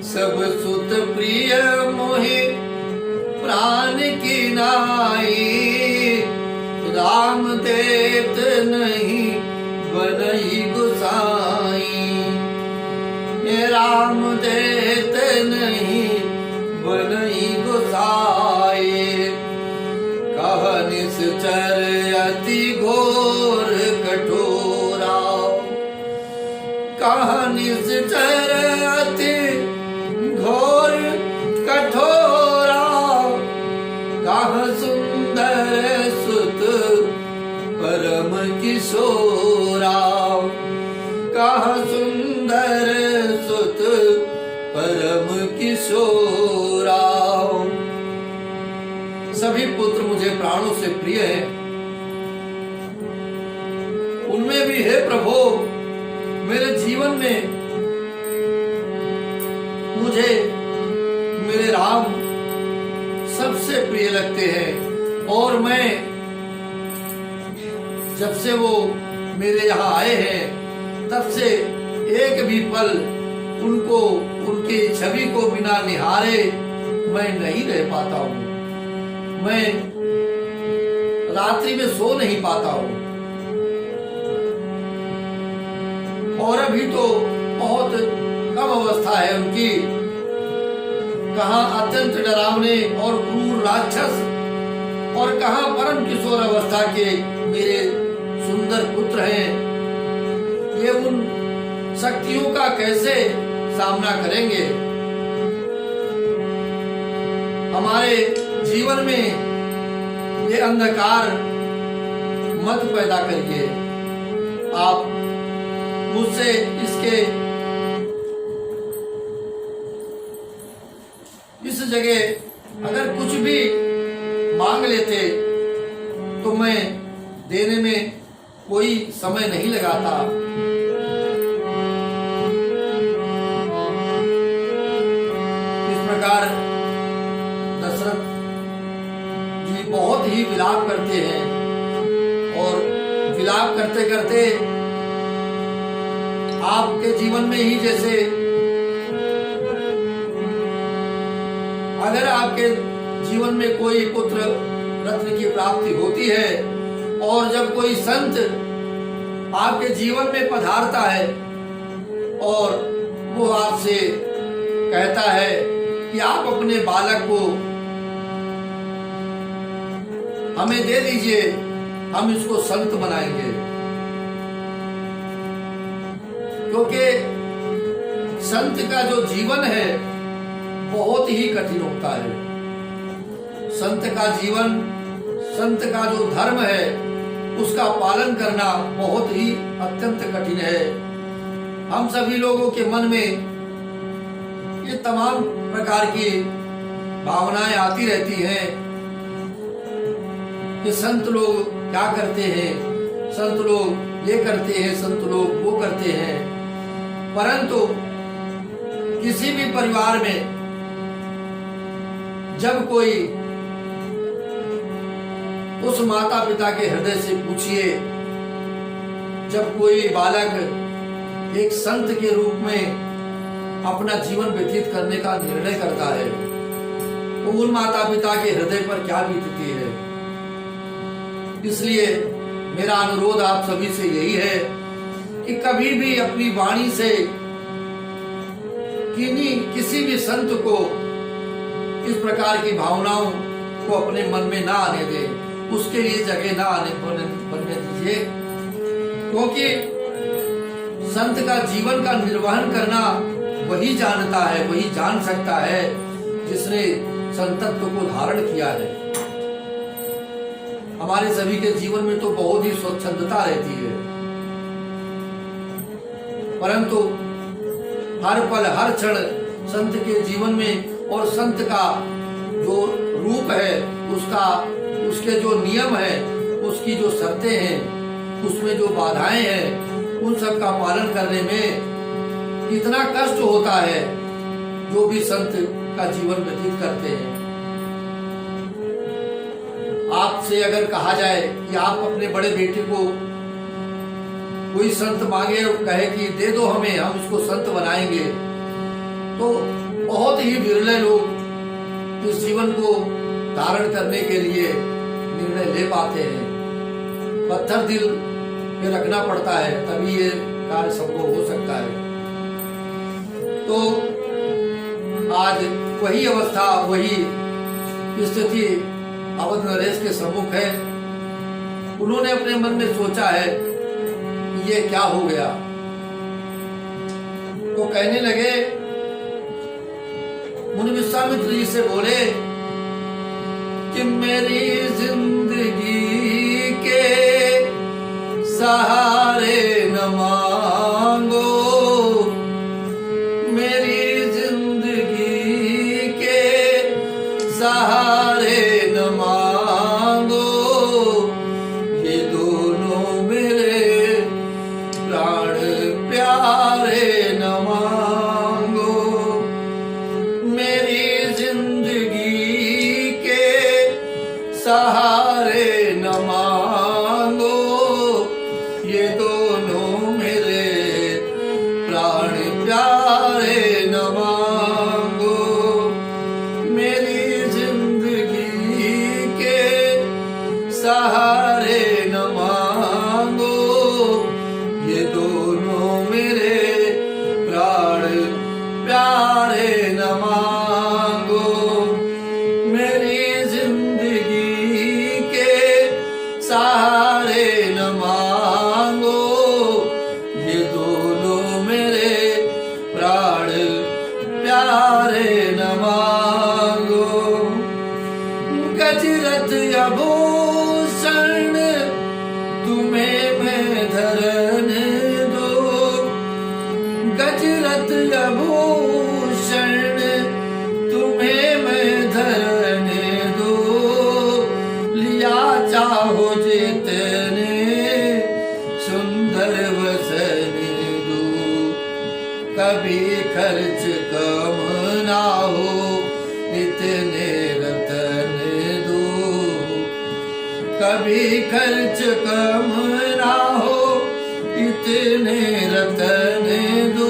सब सुत प्रिय मोहे प्राण की नाई, राम देत नहीं बनई गुसाई, राम देत नहीं बनई गुसाई, कह निश्चर अति घोर कठोरा, कह निश्चर अति घोर कठोरा, कह सुंदर सुत परम किशोरा, कह सुंदर सुत परम किशोरा। सभी पुत्र मुझे प्राणों से प्रिय हैं, उनमें भी हे प्रभु मेरे जीवन में मुझे मेरे राम सबसे प्रिय लगते हैं, और मैं जब से वो मेरे यहाँ आए हैं तब से एक भी पल उनको, उनकी छवि को बिना निहारे मैं नहीं रह पाता हूँ, मैं रात्रि में सो नहीं पाता हूँ, और अभी तो बहुत कम अवस्था है उनकी, कहाँ अत्यंत डरावने और क्रूर राक्षस, और कहाँ परम किशोर अवस्था के मेरे सुंदर पुत्र हैं। ये उन शक्तियों का कैसे सामना करेंगे? हमारे जीवन में ये अंधकार मत पैदा करिए। आप मुझसे इस जगह अगर कुछ भी मांग लेते तो मैं देने में कोई समय नहीं लगाता। इस प्रकार दशरथ जी बहुत ही विलाप करते हैं और विलाप करते करते आपके जीवन में ही जैसे अगर आपके जीवन में कोई पुत्र रत्न की प्राप्ति होती है और जब कोई संत आपके जीवन में पधारता है और वो आपसे कहता है कि आप अपने बालक को हमें दे दीजिए, हम इसको संत बनाएंगे, क्योंकि संत का जो जीवन है बहुत ही कठिन होता है। संत का जीवन, संत का जो धर्म है उसका पालन करना बहुत ही अत्यंत कठिन है। हम सभी लोगों के मन में ये तमाम प्रकार की भावनाएं आती रहती हैं कि संत लोग क्या करते हैं, संत लोग ये करते हैं, संत लोग वो करते हैं। परंतु किसी भी परिवार में जब कोई उस माता पिता के हृदय से पूछिए, जब कोई बालक एक संत के रूप में अपना जीवन व्यतीत करने का निर्णय करता है तो उन माता पिता के हृदय पर क्या बीतती है। इसलिए मेरा अनुरोध आप सभी से यही है कि कभी भी अपनी वाणी से किसी भी संत को इस प्रकार की भावनाओं को अपने मन में ना आने दे, उसके लिए जगह ना बनने दीजिए, क्योंकि संत का जीवन का निर्वहन करना वही जानता है, वही जान सकता है जिसने संतत्व को धारण किया है। हमारे सभी के जीवन में तो बहुत ही स्वच्छंदता रहती है, परंतु हर पल हर क्षण संत के जीवन में और संत का जो रूप है, उसके जो नियम है, उसकी जो शर्तें हैं, उसमें जो बाधाएं हैं, उन सब का पालन करने में कितना कष्ट होता है जो भी संत का जीवन व्यतीत करते हैं। आपसे अगर कहा जाए कि आप अपने बड़े बेटे को कोई संत मांगे और कहे कि दे दो हमें, हम उसको संत बनाएंगे, तो बहुत ही विरले लोग इस जीवन को धारण करने के लिए निर्णय ले पाते हैं। पत्थर दिल में रखना पड़ता है, तभी ये कार्य संभव हो सकता है। तो आज वही अवस्था, वही स्थिति अवध नरेश के सम्मुख है। उन्होंने अपने मन में सोचा है कि ये क्या हो गया, तो कहने लगे, मुनि विश्वामित्र जी से बोले कि मेरी जिंदगी के सहारे न मांगो, मेरी जिंदगी के सहारे न मांगो, ये दोनों मेरे प्राण प्यारे न मांगो, मेरी जिंदगी के सहारे न मांगो, ये दोनों मेरे प्राण प्यारे न मांगो, मेरी जिंदगी के सहारे न मांगो, ये दोनों मेरे प्राण प्यारे न मांगो, मेरी जिंदगी के सहारे न मांगो, ये दोनों मेरे दशरथ आभूषण तुम्हें मैं धरने दो, लिया चाहो जितने सुंदर वसने दो, कभी खर्च कम ना हो इतने रतन दो, कभी खर्च कम ना हो इतने रतन दो,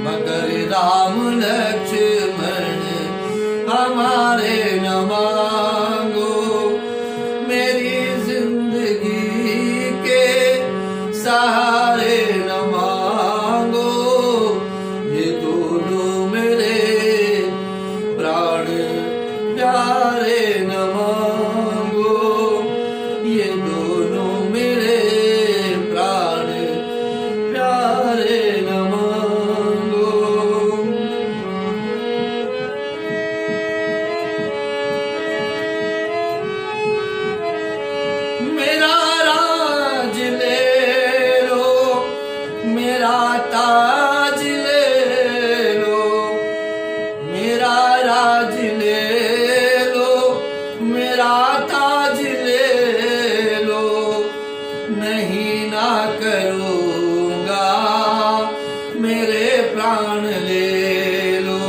मगर राम लक्ष्मण हमारे न मांगो, मेरी जिंदगी के सहारे न मांगो, ये दोनों मेरे प्राण प्यारे न मांगो, ये दोनों मेरे प्राण प्यारे न मांगो। मेरा राज ले लो, मेरा ताज ले लो, मेरा राज ले लो, मेरा ताज ले लो, नहीं ना करूँगा मेरे प्राण ले लो,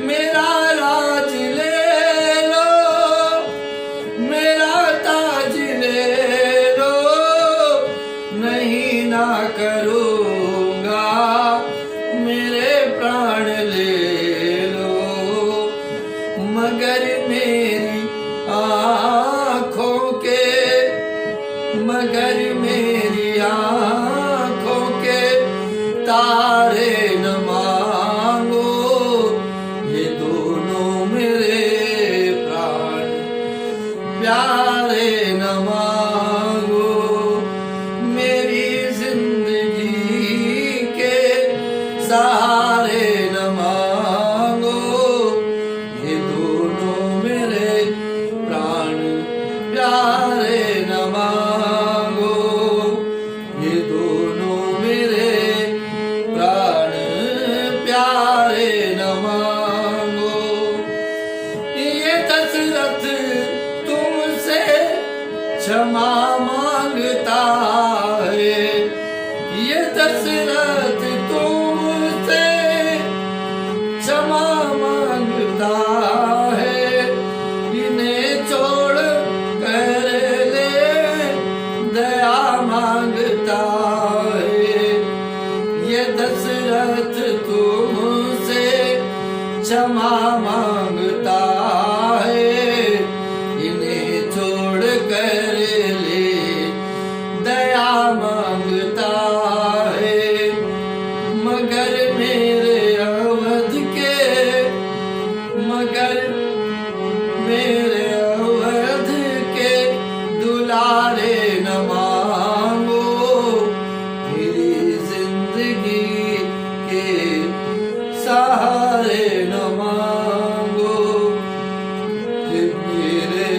मेरा राज ले लो, मेरा ताज ले लो, नहीं ना करूँगा मेरे प्राण ले लो, मगर मेरी आँखों के, मगर मेरी आँखों के तारे न मांगो, ये दोनों मेरे प्राण प्यारे न मांगो, मेरी जिंदगी के सहारे न मांगो, ये दोनों मेरे प्राण प्यारे न मांगो, ये दोनों मेरे प्राण प्यारे न मांगो, ये दशरथ तुमसे क्षमा मांगता है, ये दशरथ तुमसे क्षमा मांगता है, इन्हें छोड़ कर ले दया मांगता है, ये दशरथ तुमसे क्षमा मांगता है, इन्हें छोड़ कर ले दया मांगता है, मगर मेरे अवध के, मगर मेरे अवध के दुलारे न मांगो, मेरी जिंदगी के सहारे न मांगो, ये मेरे,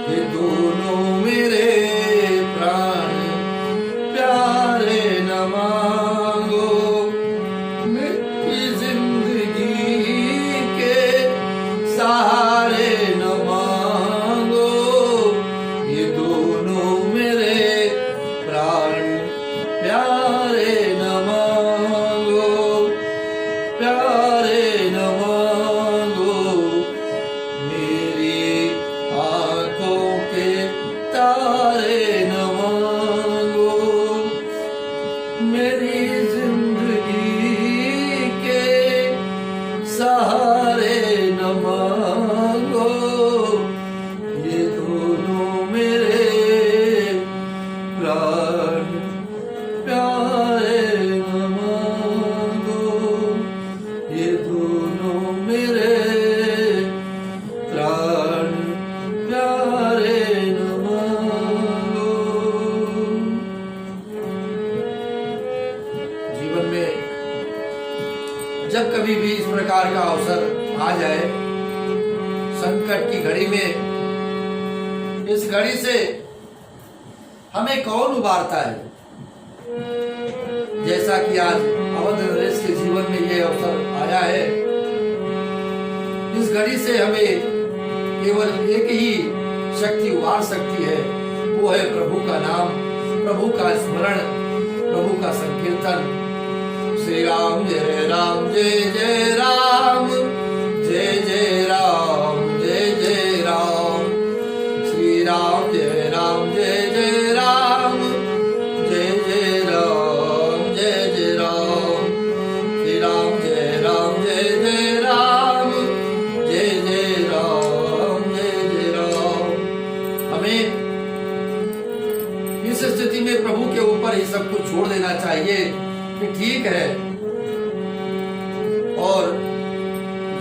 ये दोनों मेरे प्राण प्यारे न मांगो, मेरी जिंदगी के सहारे न मांगो, ये दोनों मेरे प्राण प्यारे न मांगो, प्यारे न मांगो, मेरी आँखों के तारे न मांगो, मेरी जिंदगी के सहारे न मांगो, ये दोनों मेरे प्राण प्यारे न मांगो, ये दोनों मेरे प्राण प्यारे न मांगो। जीवन में जब कभी भी इस प्रकार का अवसर आ जाए, संकट की घड़ी में, इस घड़ी से हमें कौन उबारता है? जैसा कि आज अवध नरेश के जीवन में यह अवसर आया है, इस घड़ी से हमें केवल एक ही शक्ति उभार सकती है, वो है प्रभु का नाम, प्रभु का स्मरण, प्रभु का संकीर्तन। श्री राम जय राम जय जय राम, जय जय राम जय जय राम, श्री राम जय राम जय जय राम, जय जय राम जय जय राम, श्री राम जय राम जय जय राम, जय जय राम जय जय राम। हमें इस स्थिति में प्रभु के ऊपर ही सब कुछ छोड़ देना चाहिए कि ठीक है, और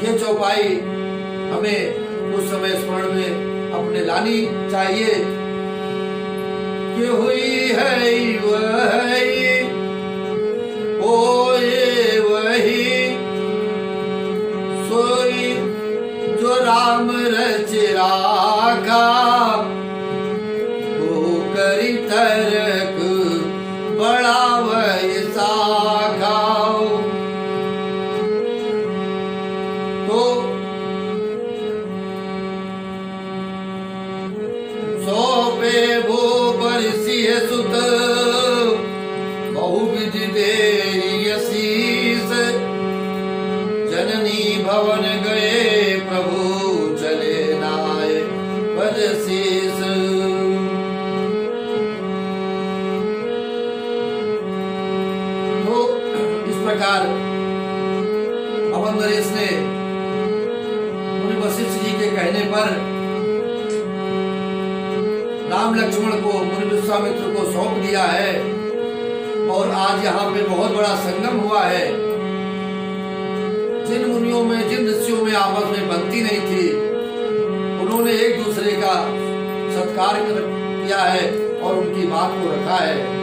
ये चौपाई हमें उस समय स्मरण में अपने लानी चाहिए कि हुई है वही, होए वही, सोई जो राम रच राखा, वो करी तरक बड़ा वही साखा। तो सौंपे वो बरसिए सुत, बहुविध देरी शीस, जननी भवन गए प्रभु चले नाय पद शीस। तो इस प्रकार अवध नरेश ने मुनि वशिष्ठ जी के कहने पर राम लक्ष्मण को, मुनि विश्वामित्र को सौंप दिया है, और आज यहाँ पे बहुत बड़ा संगम हुआ है। जिन मुनियों में, जिन ऋषियों में आपस में बनती नहीं थी, उन्होंने एक दूसरे का सत्कार किया है और उनकी बात को रखा है।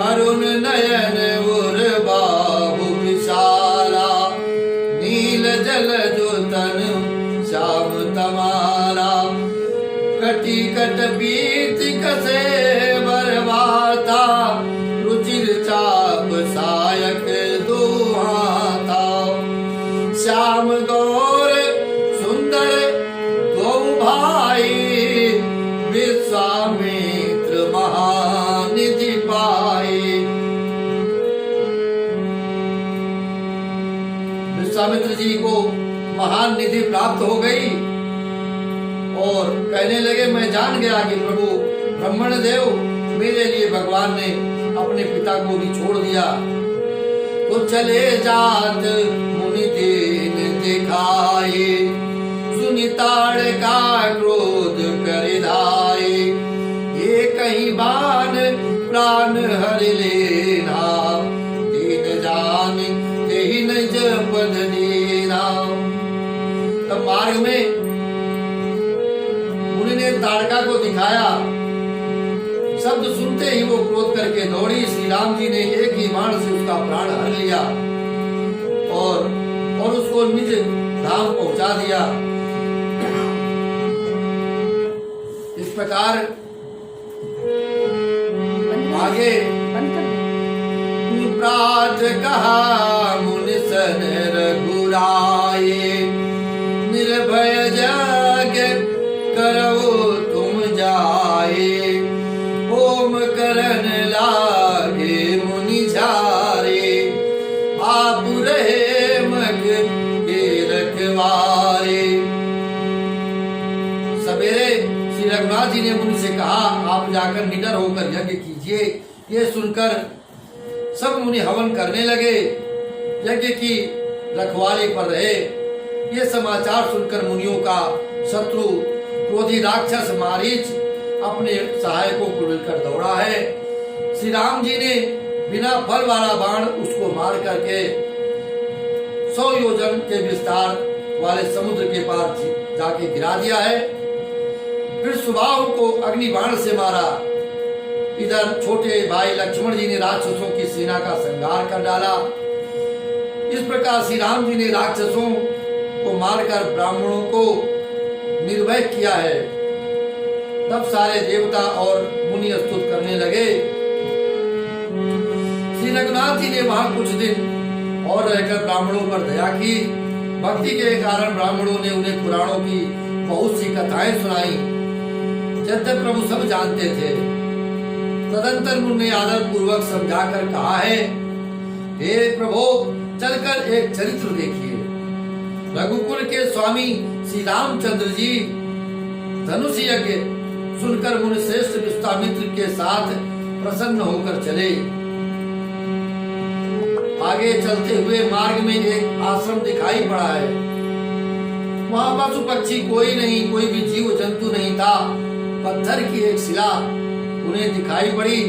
अरुण नयन उर बाबु विशाला, नील जल जो तन श्याम तमारा, कटी कट बीत कसे बरबाता, रुचिर चाप सायक दुहाता, श्याम गौर सुंदर दो भाई, विश्वामित्र महानिधि पाए। विश्वामित्र जी को महान निधि प्राप्त हो गई और कहने लगे, मैं जान गया कि प्रभु ब्रह्मण देव मेरे लिए भगवान ने अपने पिता को भी छोड़ दिया। तो चले जात मुनि दीन दिखाए, सुनिताड़ का क्रोध कर धाये, ये कहीं बान प्राण हर लेना, दीन जान यही निज पद दीना। तब मार्ग में मुनि ने ताड़का को दिखाया, शब्द सुनते ही वो क्रोध करके दौड़ी। श्री राम जी ने एक ही बाण से उसका प्राण हर लिया और उसको निज धाम पहुंचा दिया। इस प्रकार आगे प्राज कहा मुनि सन रघुराए, निर्भय जग करो तुम जाए, ओम करन लागे मुनि झारे, आप रहे मग के रखवारे। सवेरे श्री रघुनाथ जी ने मुनि से कहा, आप जाकर निडर होकर यज्ञ कीजिए। ये सुनकर सब मुनि हवन करने लगे, यज्ञ की रखवाली पर रहे। ये समाचार सुनकर मुनियों का शत्रु क्रोधी राक्षस मारीच अपने सहायकों को मिलकर दौड़ा है। श्री राम जी ने बिना फल वाला बाण उसको मार करके 100 योजन के विस्तार वाले समुद्र के पार जाके गिरा दिया है। फिर सुबाहु को अग्नि बाण से मारा। इधर छोटे भाई लक्ष्मण जी ने राक्षसों की सेना का संहार कर डाला। इस प्रकार श्री राम जी ने राक्षसों को मारकर ब्राह्मणों को निर्भय किया है। तब सारे देवता और मुनि स्तुत करने लगे। श्री रघुनाथ जी ने वहां कुछ दिन और रहकर ब्राह्मणों पर दया की। भक्ति के कारण ब्राह्मणों ने उन्हें पुराणों की बहुत सी कथाएं सुनाई। यद्यपि प्रभु सब जानते थे। तदंतर उन्होंने आदर पूर्वक समझाकर कहा है, हे प्रभु, चलकर एक चरित्र देखिए। रघुकुल के स्वामी श्री रामचंद्र जी धनुष यज्ञ सुनकर मुनि श्रेष्ठ विश्वामित्र के साथ प्रसन्न होकर चले। आगे चलते हुए मार्ग में एक आश्रम दिखाई पड़ा है। वहां पशु पक्षी कोई नहीं, कोई भी जीव जंतु नहीं था। पत्थर की एक शिला उन्हें दिखाई पड़ी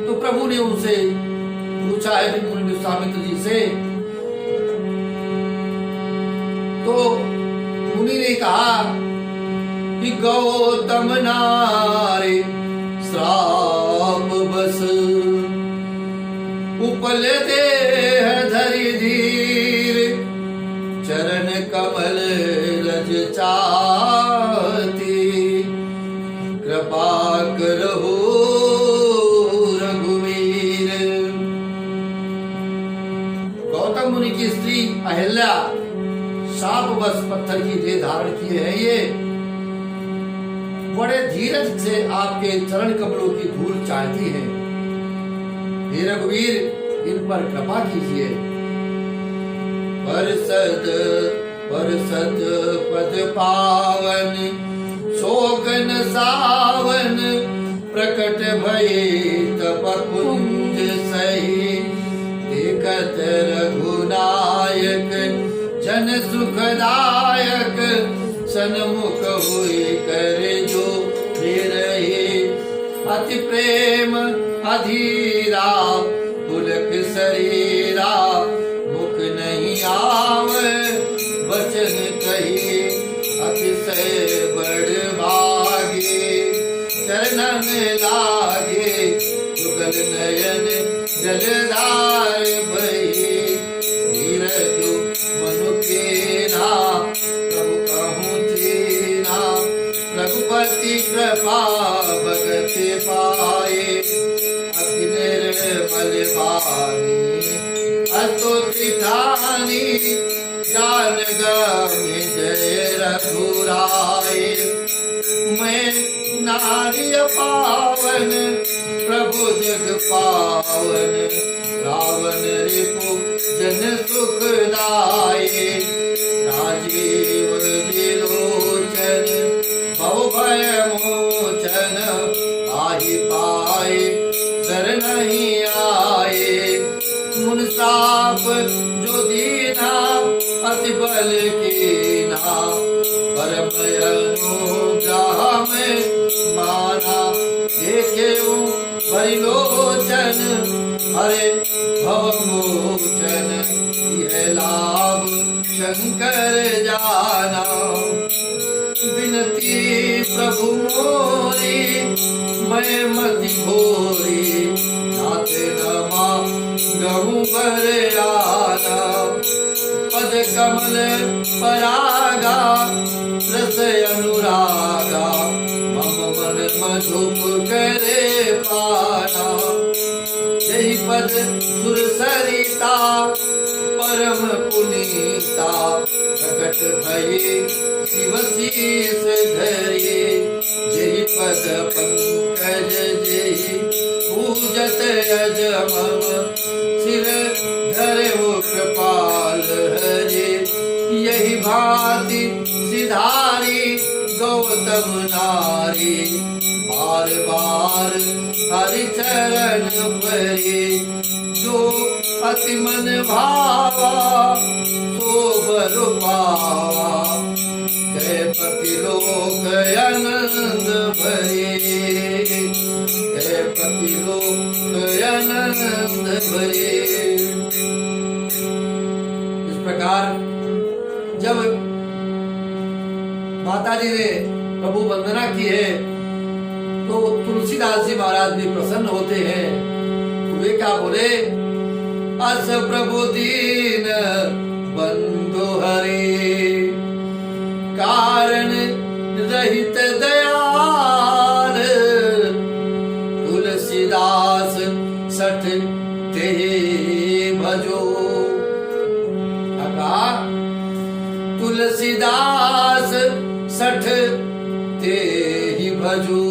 तो प्रभु ने उनसे पूछा है मुनि विश्वामित्र जी से। तो मुनि ने कहा कि गौतम नारे श्राप बस उपल देह धरि धीर चरण कमल रज चाहती कृपा करहु रघुवीर। गौतम मुनि की स्त्री अहिल्या शाप बस पत्थर की देह धारण किए हैं। ये बड़े धीरज से आपके चरण कमलों की धूल चाहती है। हे रघुवीर, इन पर कृपा कीजिए। परसद परसद पद पावन शोकन सावन प्रकट भये तप कुंज सही देखत रघुनायक जन सुखदायक सन्मुख हुए कर जो रहे अति प्रेम अधीरा पुलक शरीरा मुख नहीं आवे वचन कही अतिशय बड़ भागे चरणन लागे जुगल नयन जलधार भई धीरज मनु के ना प्रभु कहूँ चीना रघुपति कृपा भगत पाए अति निर्मल वाणी अस्तुति जान गए जय रघुराय। मैं नारी पावन प्रभु जग पावन रावण रिपु जन सुखदाये राजीव विलोचन भव भय मोचन आहि पाए डर नहीं आए। मुन साप जो दीना अति बल कीना परम अनुग्रह में माना देखे परिलोचन हरे भव मोचन यह लाभ शंकर जाना। विनती प्रभु मोरी मैं मति भोरी नाथ नमा गहूँ भर आना पद कमल परागा रस अनुरागा मम मन मधुप करे पाना। यही पद सुर सरिता परम पुनीता प्रकट भये शिव शीस धरे। यही पद पंकज जय पूजत अज मम सिर धरे वो कृपाल हरे। यही भांति सिधारी गौतम नारी बार बार हरि चरण परे। जो अति मन भावा सो बर पावा कह पति लोक आनंद भरे कह पति लोक आनंद भरे। इस प्रकार जब माता जी ने प्रभु वंदना की है तो तुलसीदास जी महाराज भी प्रसन्न होते हैं। तो वे क्या बोले, अस प्रभु दीन बंधु हरे कारण रहित दयाल तुलसीदास सठ ते भजो। कहा तुलसीदास सठ ते ही भजो,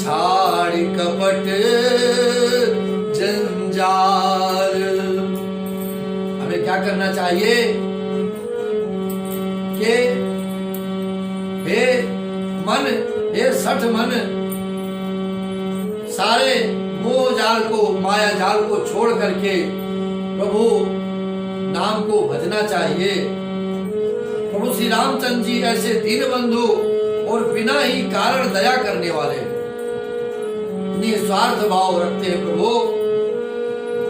छाड़ कपट जंजाल। हमें क्या करना चाहिए कि हे मन, हे सठ मन, सारे मोह जाल को, माया जाल को छोड़ करके प्रभु नाम को भजना चाहिए। प्रभु श्री रामचंद्र जी ऐसे दीन बंधु और बिना ही कारण दया करने वाले, निस्वार्थ भाव रखते हैं प्रभु।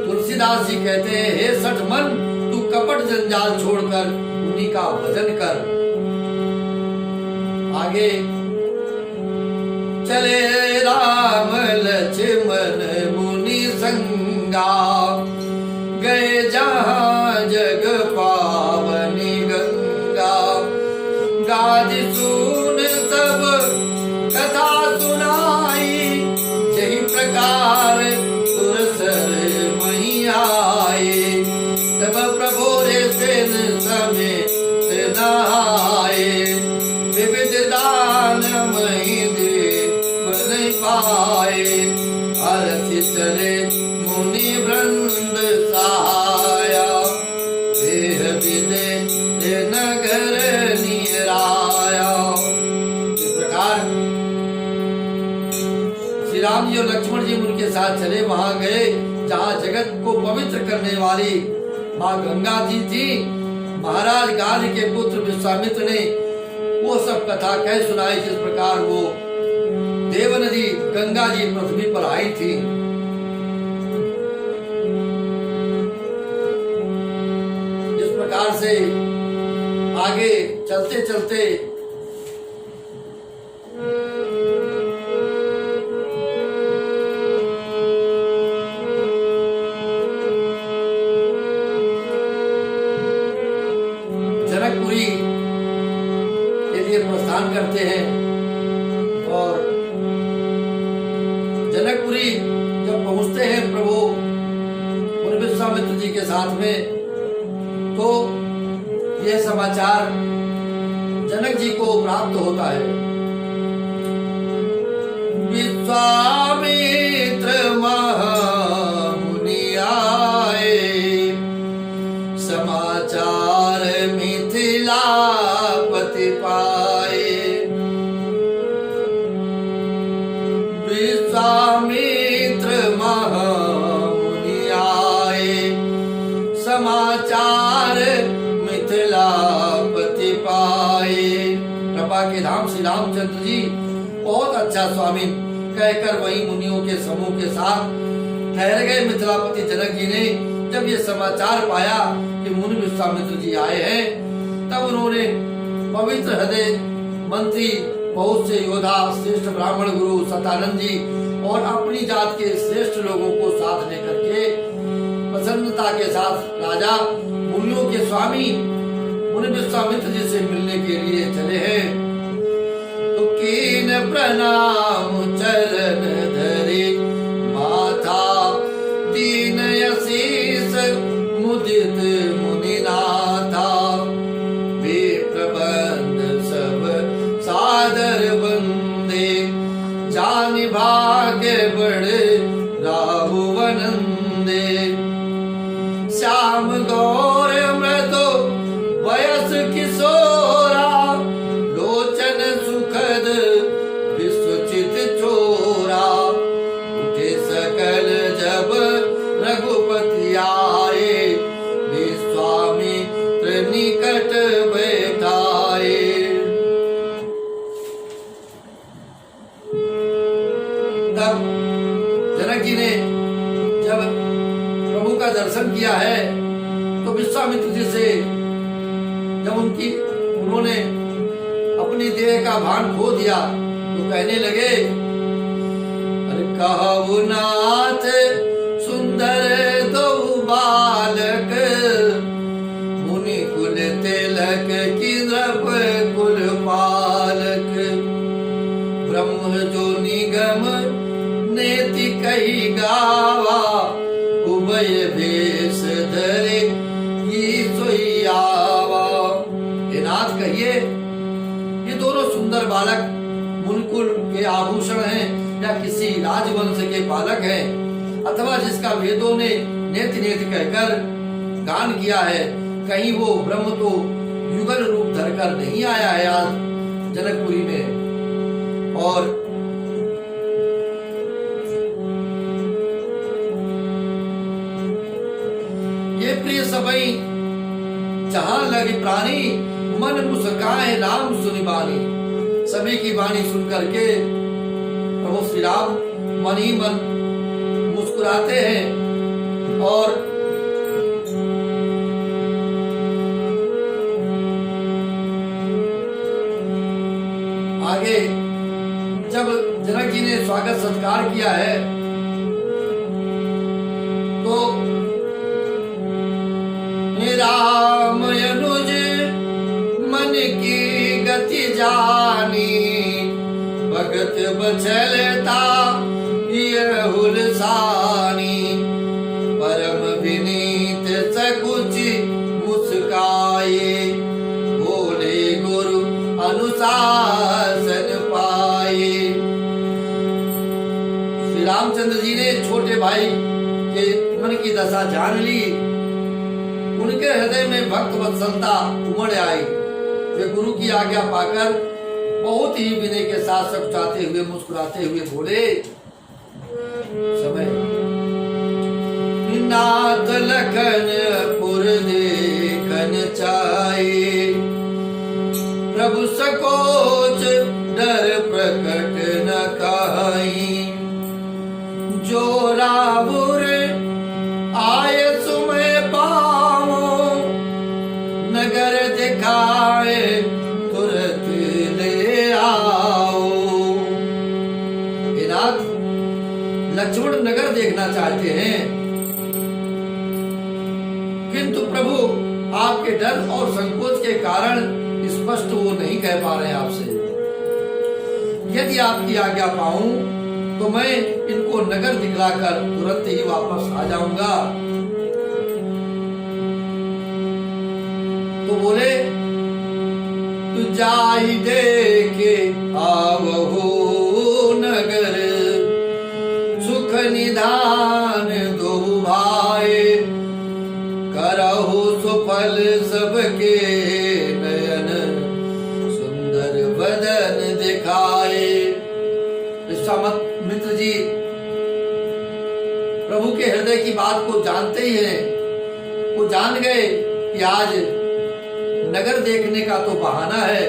तुलसीदास जी कहते हैं हे सठ मन, तू कपट जंजाल छोड़कर उन्हीं का भजन कर। आगे चले राम लक्ष्मण मुनि संगा, गए जहां जग पावनी गंगा। गादि सुन सब कथा सुनाई, यही प्रकार सुरसर मही आए। तब प्रभु रे सेन समेत नहाए, विविध दान मही दे बन पाए। अरसि चले मुनि वृंद सहाया, देह विदे नगर निराया। इस प्रकार श्री राम जी और लक्ष्मण जी उनके साथ चले, वहां गए जहां जगत को पवित्र करने वाली माँ गंगा जी थी। महाराज गांधी के पुत्र विश्वामित्र ने वो सब कथा कह सुनाई, जिस प्रकार वो देव नदी गंगा जी पृथ्वी पर आई थी। इस प्रकार से आगे चलते चलते जनकपुरी के लिए प्रस्थान करते हैं। और जनकपुरी जब पहुंचते हैं प्रभु उन विश्वामित्र जी के साथ में, तो यह समाचार जनक जी को प्राप्त होता है। विश्वामित्र महामुनि आए, समाचार मिथिलापति पाए। विश्वामित्र महामुनि आए, समाचार मिथिलापति पाए। कृपा के धाम श्री रामचंद्र जी बहुत अच्छा स्वामी कहकर वही मुनियों के समूह के साथ ठहर गए। मिथिलापति जनक जी ने जब ये समाचार पाया कि मुनि विश्वामित्र जी आए हैं, तब उन्होंने पवित्र हृदय मंत्री, बहुत से योद्धा, श्रेष्ठ ब्राह्मण गुरु सतानंद जी और अपनी जात के श्रेष्ठ लोगों को साथ लेकर के प्रसन्नता के साथ राजा मुनियों के स्वामी मुनि विश्वामित्र जी से मिलने के लिए चले हैं। तो कीन प्रणाम चरण धरे, माथा दीन यशीष मुदित मुनिनाथा। वे प्रबंध सब सादर बंदे, जानि भाग्य बड़े राहु वनंदे। श्याम गौर मृदो वयस किशोरा, लोचन सुखद विश्वचित चोरा। उठे सकल जब रघुपति आए, विश्वामित्र निकट बैठाए। तब जनक जी ने जब प्रभु का दर्शन किया है, तो विश्वामित्र जी से जब उन्होंने अपनी देह का भान खो दिया, तो कहने लगे, अरे कहु नाथ सुंदर दो बालक, मुनि कुल तिलक की नृप कुल पालक। ब्रह्म जो निगम नेति कही गावा, उभय भेष धरे ही सोई आवा। हे नाथ कहिए, ये दोनों सुंदर बालक मुनिकुल के आभूषण हैं या किसी राजवंश के बालक हैं, अथवा जिसका वेदों ने नेति नेति कहकर गान किया है, कहीं वो ब्रह्म तो युगल रूप धरकर नहीं आया है आज जनकपुरी में। और ये प्रिय सबई जहां लगी प्राणी, मन मुस्काए राम सुनि बानी। सभी की वाणी सुन करके प्रभु श्री राम मन ही मन मुस्कुराते हैं। और आगे जब जनक जी ने स्वागत सत्कार किया है तो राम अनुज मन की गति जानी, भगत बचलता ये हुलसानी। परम विनीत सकुच मुस्काए, बोले गुरु अनुशासन पाए। श्री रामचंद्र जी ने छोटे भाई के मन की दशा जान ली। उनके हृदय में भक्त वत्सलता उमड़ आई। वे गुरु की आज्ञा पाकर बहुत ही विनय के साथ सकुचाते हुए मुस्कुराते हुए बोले, समय नाथ लखन पुर देखन चाहे, प्रभु सकोच डर प्रकट न काई। जो रावुर आय सुमय पाओ, नगर दिखाए तुरंत ले आओ। हे नाथ, लक्ष्मण नगर देखना चाहते हैं, किंतु प्रभु आपके डर और संकोच के कारण स्पष्ट वो नहीं कह पा रहे आपसे। यदि आपकी आज्ञा पाऊं तो मैं इनको नगर दिखलाकर तुरंत ही वापस आ जाऊंगा। तो बोले, तू जाई देखे आवहो नगर, सुख निधान दो भाई, करहु सुफल सबके नयन, सुंदर बदन दिखाए। विश्वामित्र मित्र जी प्रभु के हृदय की बात को जानते ही हैं। वो जान गए कि आज नगर देखने का तो बहाना है,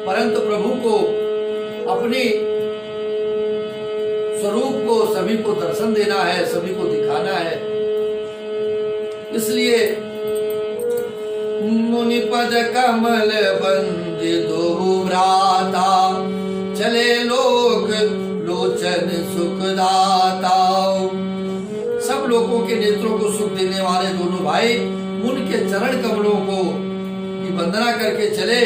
परंतु प्रभु को अपनी स्वरूप को सभी को दर्शन देना है, सभी को दिखाना है। इसलिए मुनि पद कमल बंद दो भ्राता, चले लोक लोचन सुखदाता। सब लोगों के नेत्रों को सुख देने वाले दोनों भाई उनके चरण कमलों को की वंदना करके चले।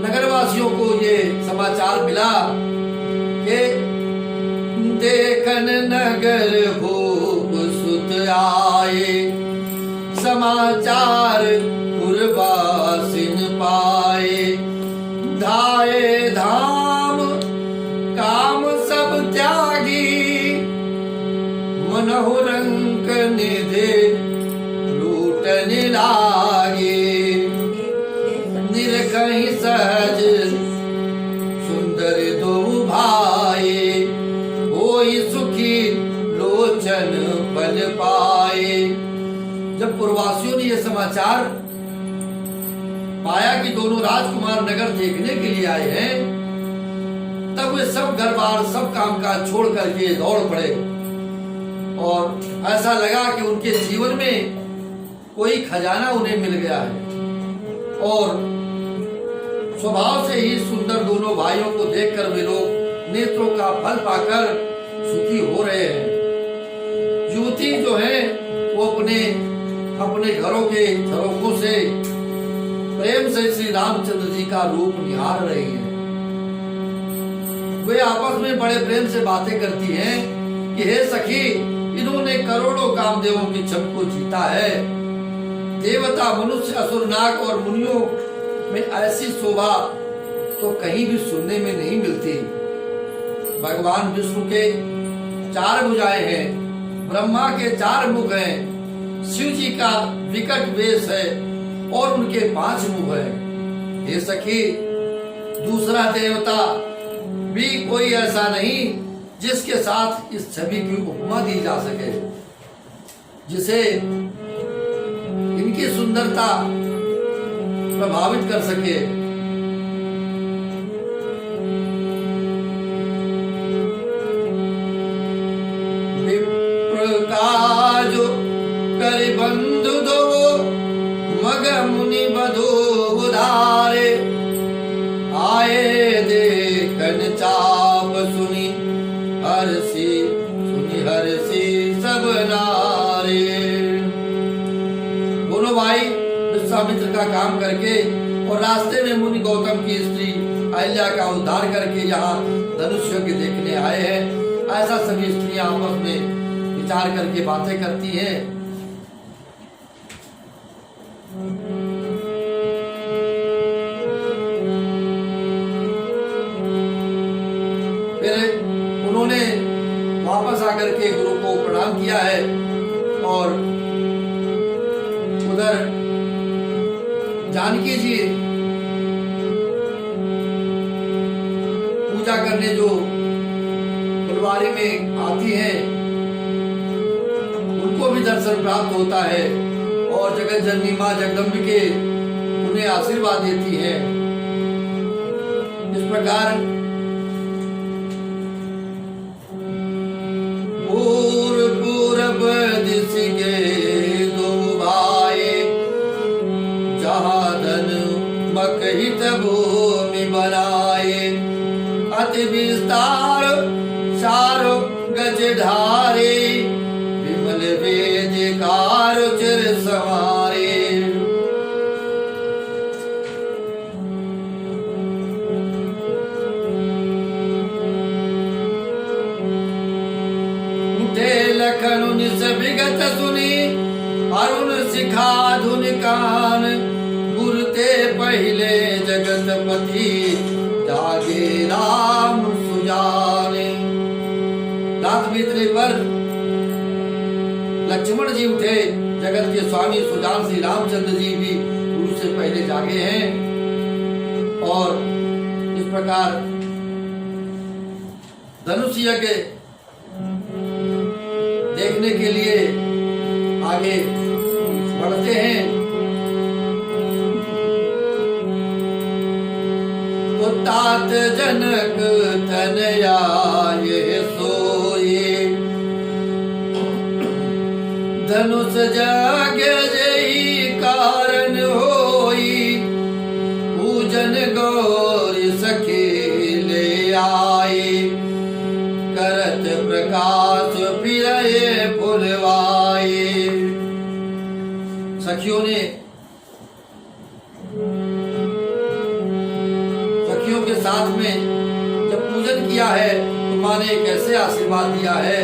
नगरवासियों को ये समाचार मिला कि देखन नगर भोग सुत आए, समाचार पुरवासिन पाए। धाये धाम काम सब त्यागी, मनहु रंक निधे लूटन लागे। निरखहि सहज सुंदर दो भाई, होई सुखी लोचन बल पाए। जब पूर्ववासियों ने यह समाचार पाया कि दोनों राजकुमार नगर देखने के लिए आए हैं, तब वे सब घर बार सब कामकाज छोड़ करके दौड़ पड़े। और ऐसा लगा कि उनके जीवन में कोई खजाना उन्हें मिल गया है। और स्वभाव से ही सुंदर दोनों भाइयों को देखकर वे लोग नेत्रों का फल पाकर सुखी हो रहे हैं। युवती जो है वो अपने अपने घरों के झरोखों से प्रेम से श्री रामचंद्र जी का रूप निहार रही हैं। वे आपस में बड़े प्रेम से बातें करती हैं कि हे सखी, इन्होंने करोड़ों कामदेवों की छप को जीता है। देवता, मनुष्य, असुर, नाग और मुनियों में ऐसी शोभा तो कहीं भी सुनने में नहीं मिलती। भगवान विष्णु के 4 भुजाएं हैं, ब्रह्मा के 4 मुख हैं, शिव जी का विकट वेश है और उनके 5 मुख हैं। हे सखी, दूसरा देवता भी कोई ऐसा नहीं जिसके साथ इस छवि की उपमा दी जा सके, जिसे इनकी सुंदरता प्रभावित कर सके। विप्र का जो कर बंधु दो, मग मुनि बधो उधारे, आए देखन चाप सुनी हर्षी सब नारे। दोनों भाई विश्वामित्र का काम करके और रास्ते में मुनि गौतम की स्त्री अहिल्या का उद्धार करके यहाँ धनुष यज्ञ देखने आए हैं। ऐसा सभी स्त्रियां आपस में विचार करके बातें करती हैं। फिर उन्होंने वापस आकर के गुरु को प्रणाम किया है और उधर जानकी जी पूजा करने जो फुलवारी में आती हैं, उनको भी दर्शन प्राप्त होता है और जगत जननी मां जगदम्बिके उन्हें आशीर्वाद देती हैं। इस प्रकार पूरब दिश के 2 भाई, जहाँ धन मकहित भूमि बनाए, अति विस्तार 4 गज ढारे, विमल वेदिकार चिर संवारे। उठे लखन निस विगत सुनी, अरुण शिखा धुन कान, गुरते पहले जगतपति, जागे राम सुजाने। रात बीतने पर लक्ष्मण जी उठे, जगत के स्वामी सुजान श्री रामचंद्र जी भी गुरु से पहले जागे हैं और इस प्रकार धनुष यज्ञ देखने के लिए आगे बढ़ते हैं। तो तात जनक तनया ये सोए, धनुष जाग जही कारण होई, पूजन गौरी सखी ले आए, करत प्रकाश फिरे फुलवाए। सखियों ने सखियों के साथ में जब पूजन किया है तो माँ ने कैसे आशीर्वाद दिया है।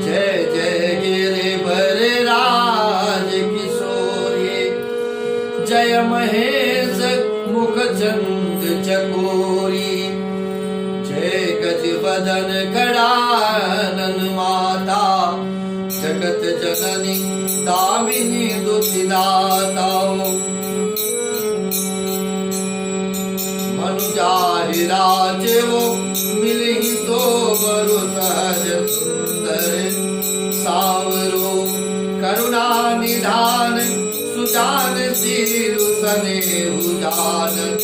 जय जय गिरे भर राज किशोरी, जय महेश मुख चंद चकोरी, जय गज बदन कड़ानन माता, जगत जननी दामिनी दुतिदाता। मनुजाहि राजे वो मिलहि तो बरु सहज सुंदर, सावरो करुणा निधान, सुजान सीरु सनेहु जानक,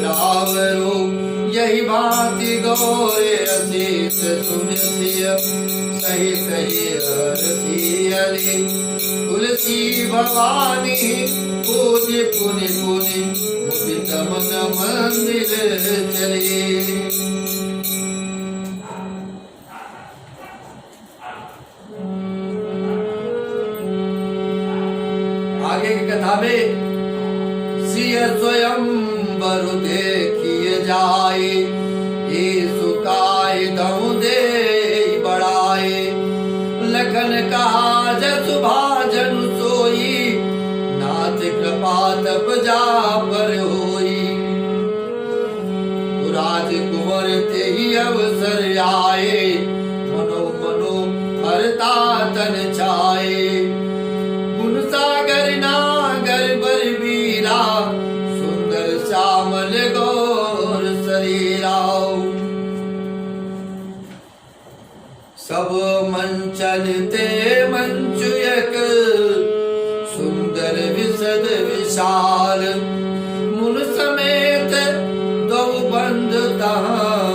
रावरो यही भांति गौरे असीस सुनसिय, सहित हरसियली, तुलसी भवानी पूज्य पुनि पुनि, मुदित मन मंदिर चली। आगे की कथा में जाए, ये सुकाय दम दे बढ़ाए। लखन कहा जसु भाजन सोई, नाथ कृपा तप जा पर होई। राजकुंवर ते ही अवसर आए, मनो मनो हरता तन छाए। गुण सागर नागर बर वीरा, सुंदर श्यामल गौर शरीरा। सब मंचन ते मंचुयक, सुंदर विशद विशाल। मुन समेत दो बंद तहाँ,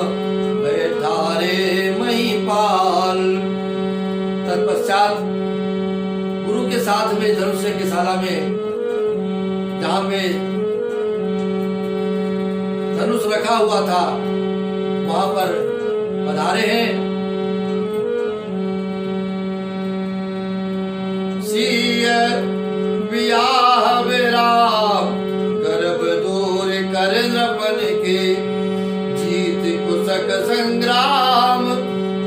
बैठा रे महिपाल। तत्पश्चात गुरु के साथ में धनुष्य की शाला में, जहां पे धनुष रखा हुआ था, वहां पर पधारे हैं। सिय ब्याह विराम, गर्भ दूर कर नृपन के। जीत कुशक संग्राम,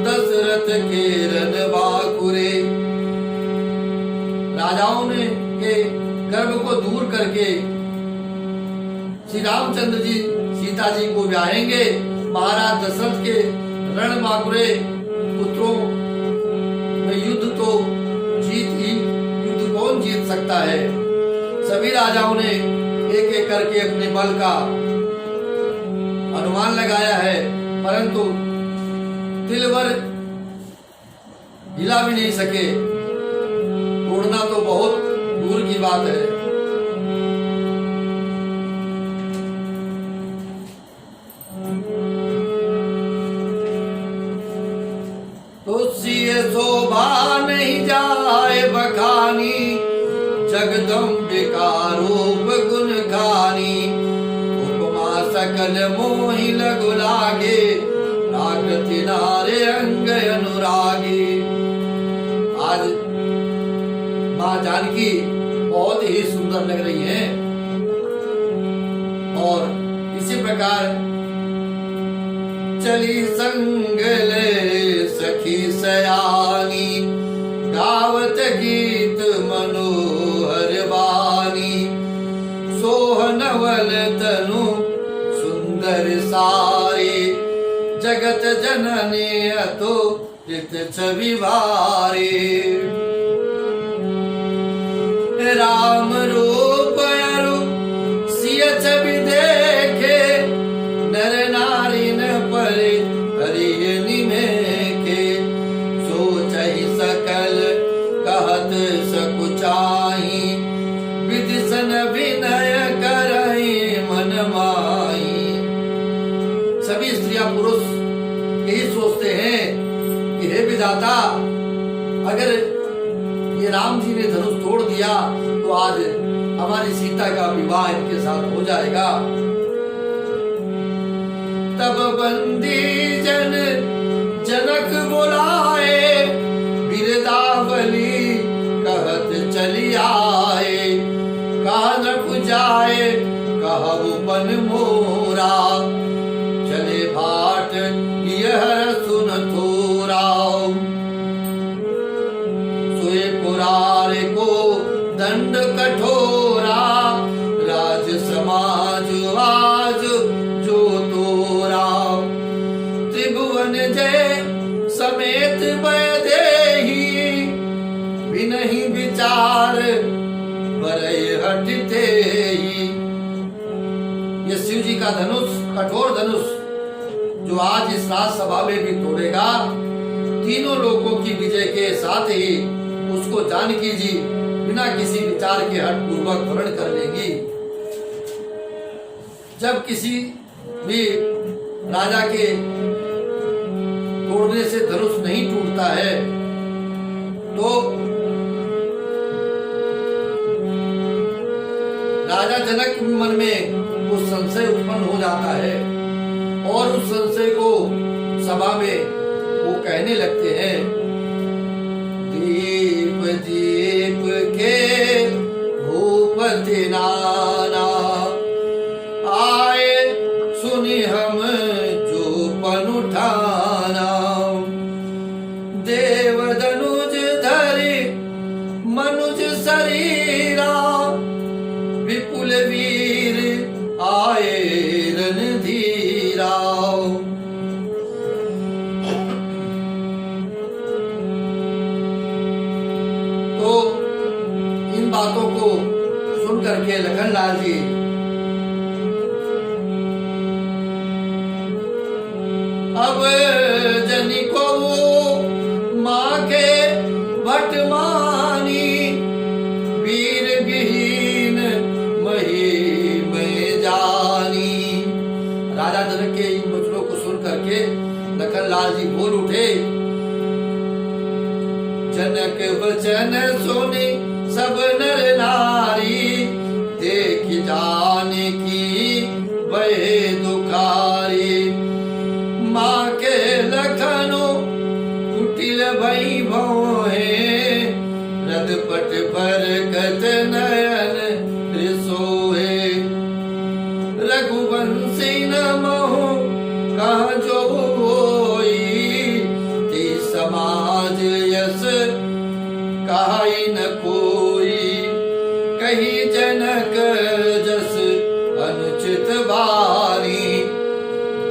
दशरथ के रन बाकुरे। राजाओं ने के गर्भ को दूर करके श्री रामचंद्र जी सीता जी को ब्याहेंगे। महाराज दशरथ के रण बाकुरे पुत्रों में युद्ध तो युद्ध कौन जीत सकता है। सभी राजाओं ने एक एक करके अपने बल का अनुमान लगाया है, परंतु तिलवर हिला भी नहीं सके। तोड़ना तो बहुत दूर की बात है। तो सिय शोभा नहीं जाए बखानी, जगदम्बिका रूप गुण खानी। उपमा सकल मोहि लगु लागे, प्राकृति नारे अंग अनुरागी। आज माँ जानकी बहुत ही सुंदर लग रही हैं, और इसी प्रकार चली संग ले सखी सयानी, गावत गीत मनोहर वाणी। सोहनवल तनु सुंदर सारे, जगत जननी अतो चित छवि भारे। राम रूप अरु सिय छवि देखे, नर नारी न परे हरि निमेखे। सोचहि सकल कहत सकुचाई, विदिशन विनय करहि मन माही। सभी स्त्रियां पुरुष यही सोचते हैं कि हे विधाता, अगर ये राम जी ने धनुष तोड़ दिया तो आज हमारी सीता का विवाह इनके साथ हो जाएगा। तब बंदी जन जनक बुलाए, बिरदावली कहत चली आए। कहा न जाए कहु बन मोरा, चले भाट यह सुन थोरा। सोए पुरारे को दंड कठोरा, राज समाज आज जो तोरा। त्रिभुवन जय समेत वैदेही, बिनहि विचार बरय हटते ही। ये शिव जी का धनुष, कठोर धनुष, जो आज इस राजसभा में भी तोड़ेगा, तीनों लोगों की विजय के साथ ही उसको जानकी जी बिना किसी विचार के हठ पूर्वक वर्ण कर लेंगी। जब किसी भी राजा के तोड़ने से धनुष नहीं टूटता है तो राजा जनक के मन में वो संशय उत्पन्न हो जाता है, और उस संशय को सभा में वो कहने लगते हैं, दीप दीप के भूपति नाना, आए सुन सुनि हम जो पन उठाना, देव धनुज धरि मनुज शरीरा, विपुल वीर आए रणधीरा। तो इन बातों को सुन करके लखनलाल जी अब जनी को माँ के भट मानी, वीर विहीन मही में जानी। राजा जनक के इन वचनों को सुन करके लखनलाल जी बोल उठे, जनक वचन सुनी सब नर नारी, देख जाने की वही दुखारी। माँ के लखनो कुटिल भई भोए, रदपट पर गत नयन रिसोए। रघुवंशी न महु कहाँ जो होई, ती समाज यस कहाई न कोई। कही जनक जस अनुचित बानी,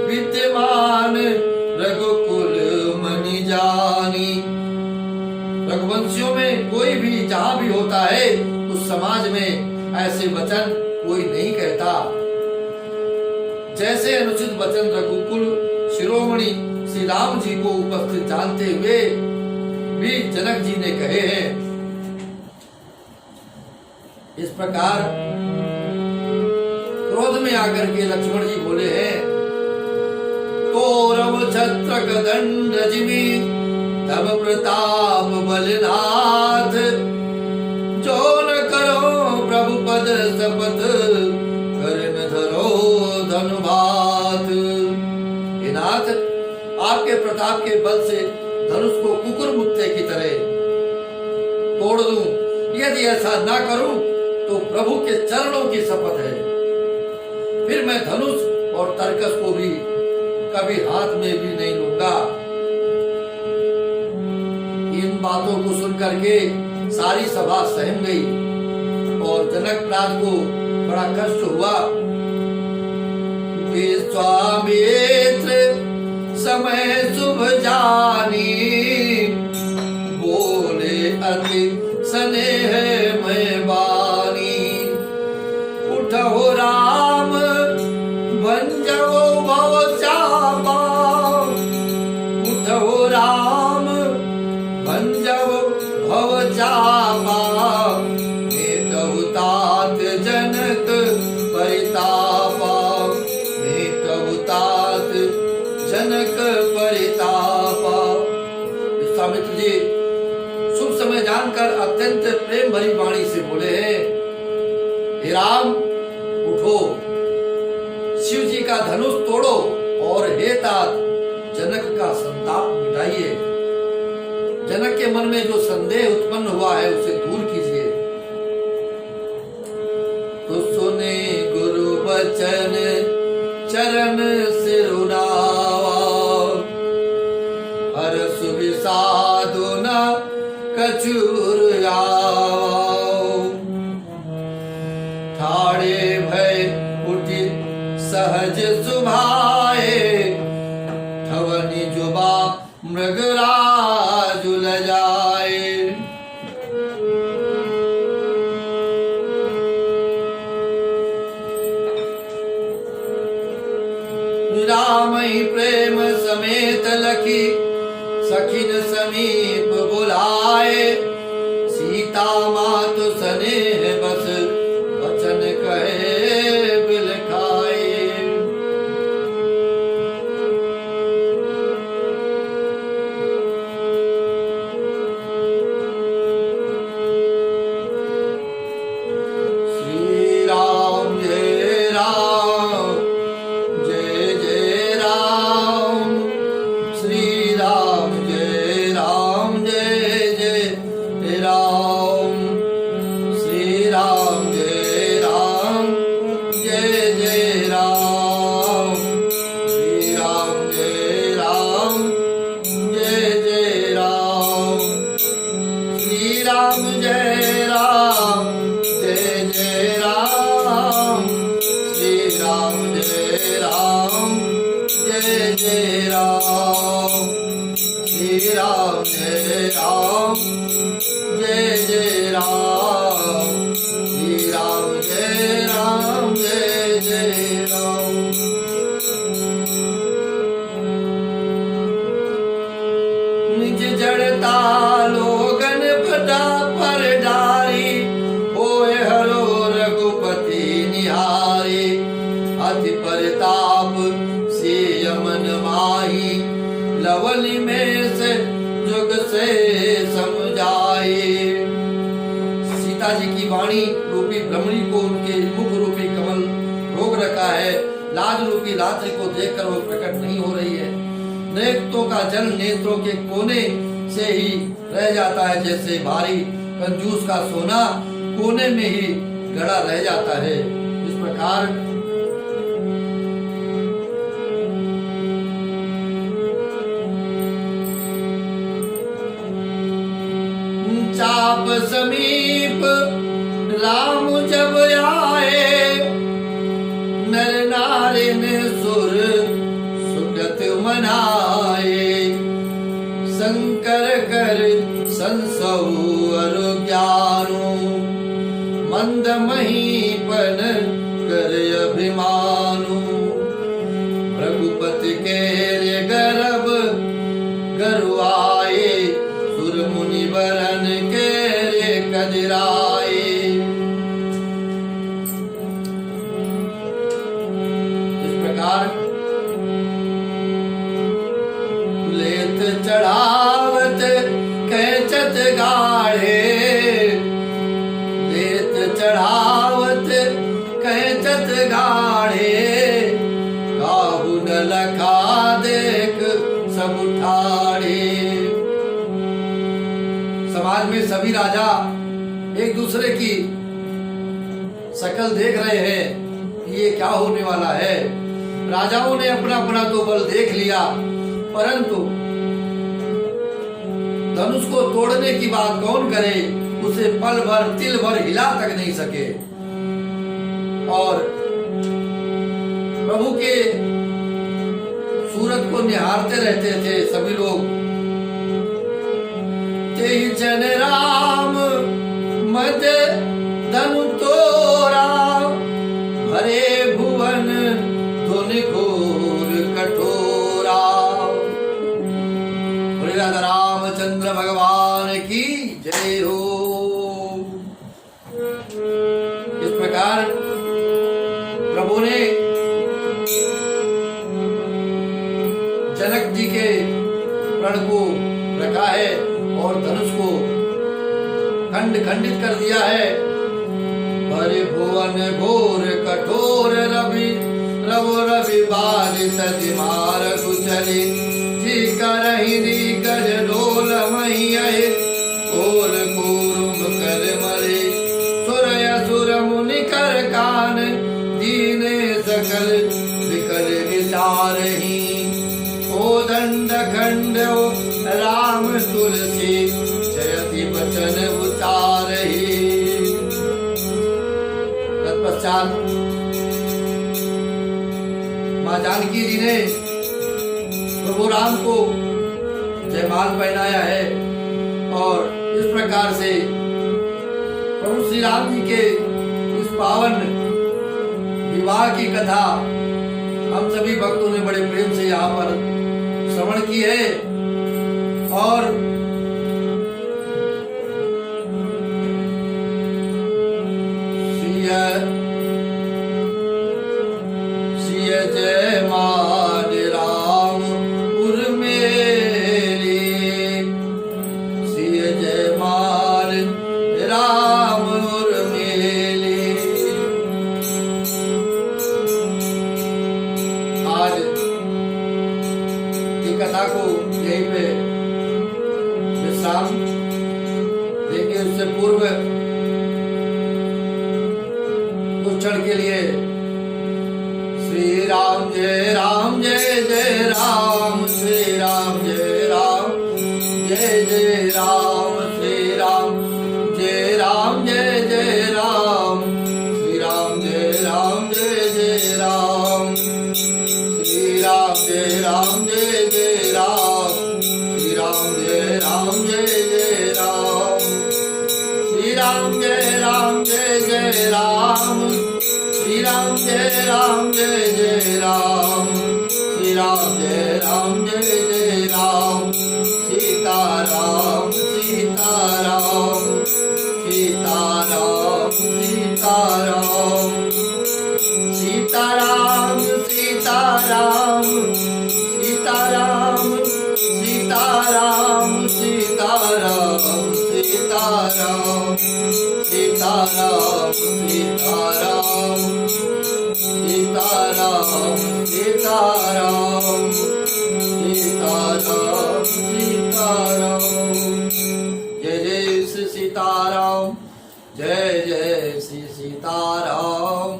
विद्यमान रघुकुल मनि जानी। रघुवंशियों में कोई भी जहां भी होता है उस समाज में ऐसे वचन कोई नहीं कहता। जैसे अनुचित वचन रघुकुल शिरोमणि श्री राम जी को उपस्थित जानते हुए भी जनक जी ने कहे हैं। इस प्रकार क्रोध में आकर के लक्ष्मण जी बोले हैं, कौरव छत्र दंड जिमी तब प्रताप बलनाथ, जो न करो प्रभु पद शपथ कर न धरो धनुभात। हे नाथ, आपके प्रताप के बल से धनुष को कुकुर मुत्ते की तरह तोड़ दूं। यदि ऐसा ना करूं तो प्रभु के चरणों की शपथ है, फिर मैं धनुष और तरकस को भी कभी हाथ में भी नहीं लूंगा। इन बातों को सुन करके सारी सभा सहम गई और जनकराज को बड़ा कष्ट हुआ। विश्वामित्र समय शुभ जानी, बोले अति स्नेह में वाणी। उठो राम भंजो भव चापा, उठो राम भंजो भव चापा। मेटहु तात जनक परितापा, मेटहु तात जनक परितापा। विश्वामित्र जी शुभ समय जानकर अत्यंत प्रेम भरी वाणी से बोले हैं, हे राम उठो, शिव जी का धनुष तोड़ो और हे तात जनक का संताप मिटाइए। जनक के मन में जो संदेह उत्पन्न हुआ है उसे दूर कीजिए। तो सुने गुरु वचन चरण सिरुनावा, हरस विषादु न कछुर आओ। ठाड़े भय उठी सहज सुभाए, ठवनी जुबा मृगराज लजाए। रामई प्रेम समेत लखी, सखिन समीप बुलाए। सीता मातु स्नेह बस वचन कहे बिलखाए। श्री राम जय राम, जय जय राम। श्री राम जय राम, जय जय राम। श्री जय जय राम, श्री राम जय राम जय जय राम। निज जड़ता लोगन पदा पर डारी, होए हरो रघुपति निहारी। अति परताप से यमन माही, लवली में से जुग से समझाए। सीता जी की वाणी रूपी भ्रमरी को उनके मुख रूपी कमल रोक रखा है। लाज रूपी रात्रि को देखकर वो प्रकट नहीं हो रही है। नेत्रों का जल नेत्रों के कोने से ही रह जाता है, जैसे भारी कंजूस का सोना कोने में ही गड़ा रह जाता है। इस प्रकार चाप समीप राम जब आए, नर नारी ने सुर सुगत मनाए। शंकर कर संसव अरु ज्ञानु, मंद महीपन कर अभिमानु। रघुपति के गर्भ गरुआए, सुर मुनि बरन के कजराए। इस प्रकार लेत चढ़ावत कैचत गाढ़े, लेत चढ़ावत कैचत गाढ़े। काहू न लखा देख सब उठाड़े। समाज में सभी राजा एक दूसरे की शकल देख रहे हैं कि ये क्या होने वाला है। राजाओं ने अपना अपना तो बल देख लिया, परंतु धनुष को तोड़ने की बात कौन करे। उसे पल भर तिल भर हिला तक नहीं सके। और प्रभु के सूरत को निहारते रहते थे सभी लोग। तेहि जन राम मद धनु तोरा, भरे भुवन धुनि घोर कठोरा। बोले राधा रामचंद्र भगवान की जय हो। इस प्रकार प्रभु ने जनक जी के प्रण को रखा है और धनुष को खंड खंडित कर दिया है। भरे भुवन घोर कठोर रवि रवो रवि बाधित दिमार कुचली। जी करहि गज डोल मही, ओल कूरुम कर मरे। सुर असुर मुनि कर कान, दीने सकल विकल विचारहि। ओ दंड खंड राम तुलसी, जयति वचन उचारहि। तत्पश्चात मां जानकी जी ने प्रभु राम को जयमाल पहनाया है। और इस प्रकार से प्रभु श्री राम जी के इस पावन विवाह की कथा हम सभी भक्तों ने बड़े प्रेम से यहाँ पर श्रवण की है। और सिय जय मान राम उर्मेली, सिय जय मान राम उर्मेली। आज की कथा को यहीं पे विश्राम देंगे। उससे पूर्व कुछ क्षण के लिए श्री राम जय जय राम, श्री राम जय जय राम, श्री राम जय जय राम, श्री राम जय जय राम, श्री राम जय जय राम, श्री राम जय जय राम। राम जय राम जय जय राम, श्री राम जय राम जय जय राम, श्री राम जय राम जय जय राम, सीता राम सीता राम, सीता राम सीता राम, सीता राम सीता राम, सीता राम सीता राम, सीता राम सीता राम, सीता राम सीता राम, सीता राम सीता राम, सीता राम सीता राम। जय जय श्री सीताराम, जय जय श्री सीताराम,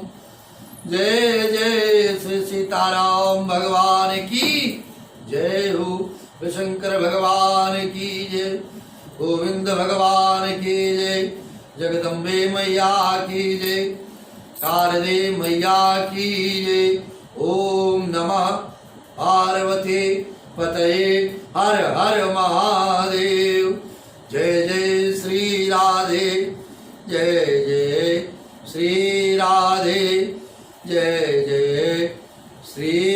जय जय श्री सीताराम भगवान की जय हो। शंकर भगवान की जय, गोविंद भगवान की जय, जगदम्बे मैया की जय, शारदे मैया की जय। ओम नमः पार्वती पतये, हर हर महादेव। जय जय श्री राधे, जय जय श्री राधे, जय जय श्री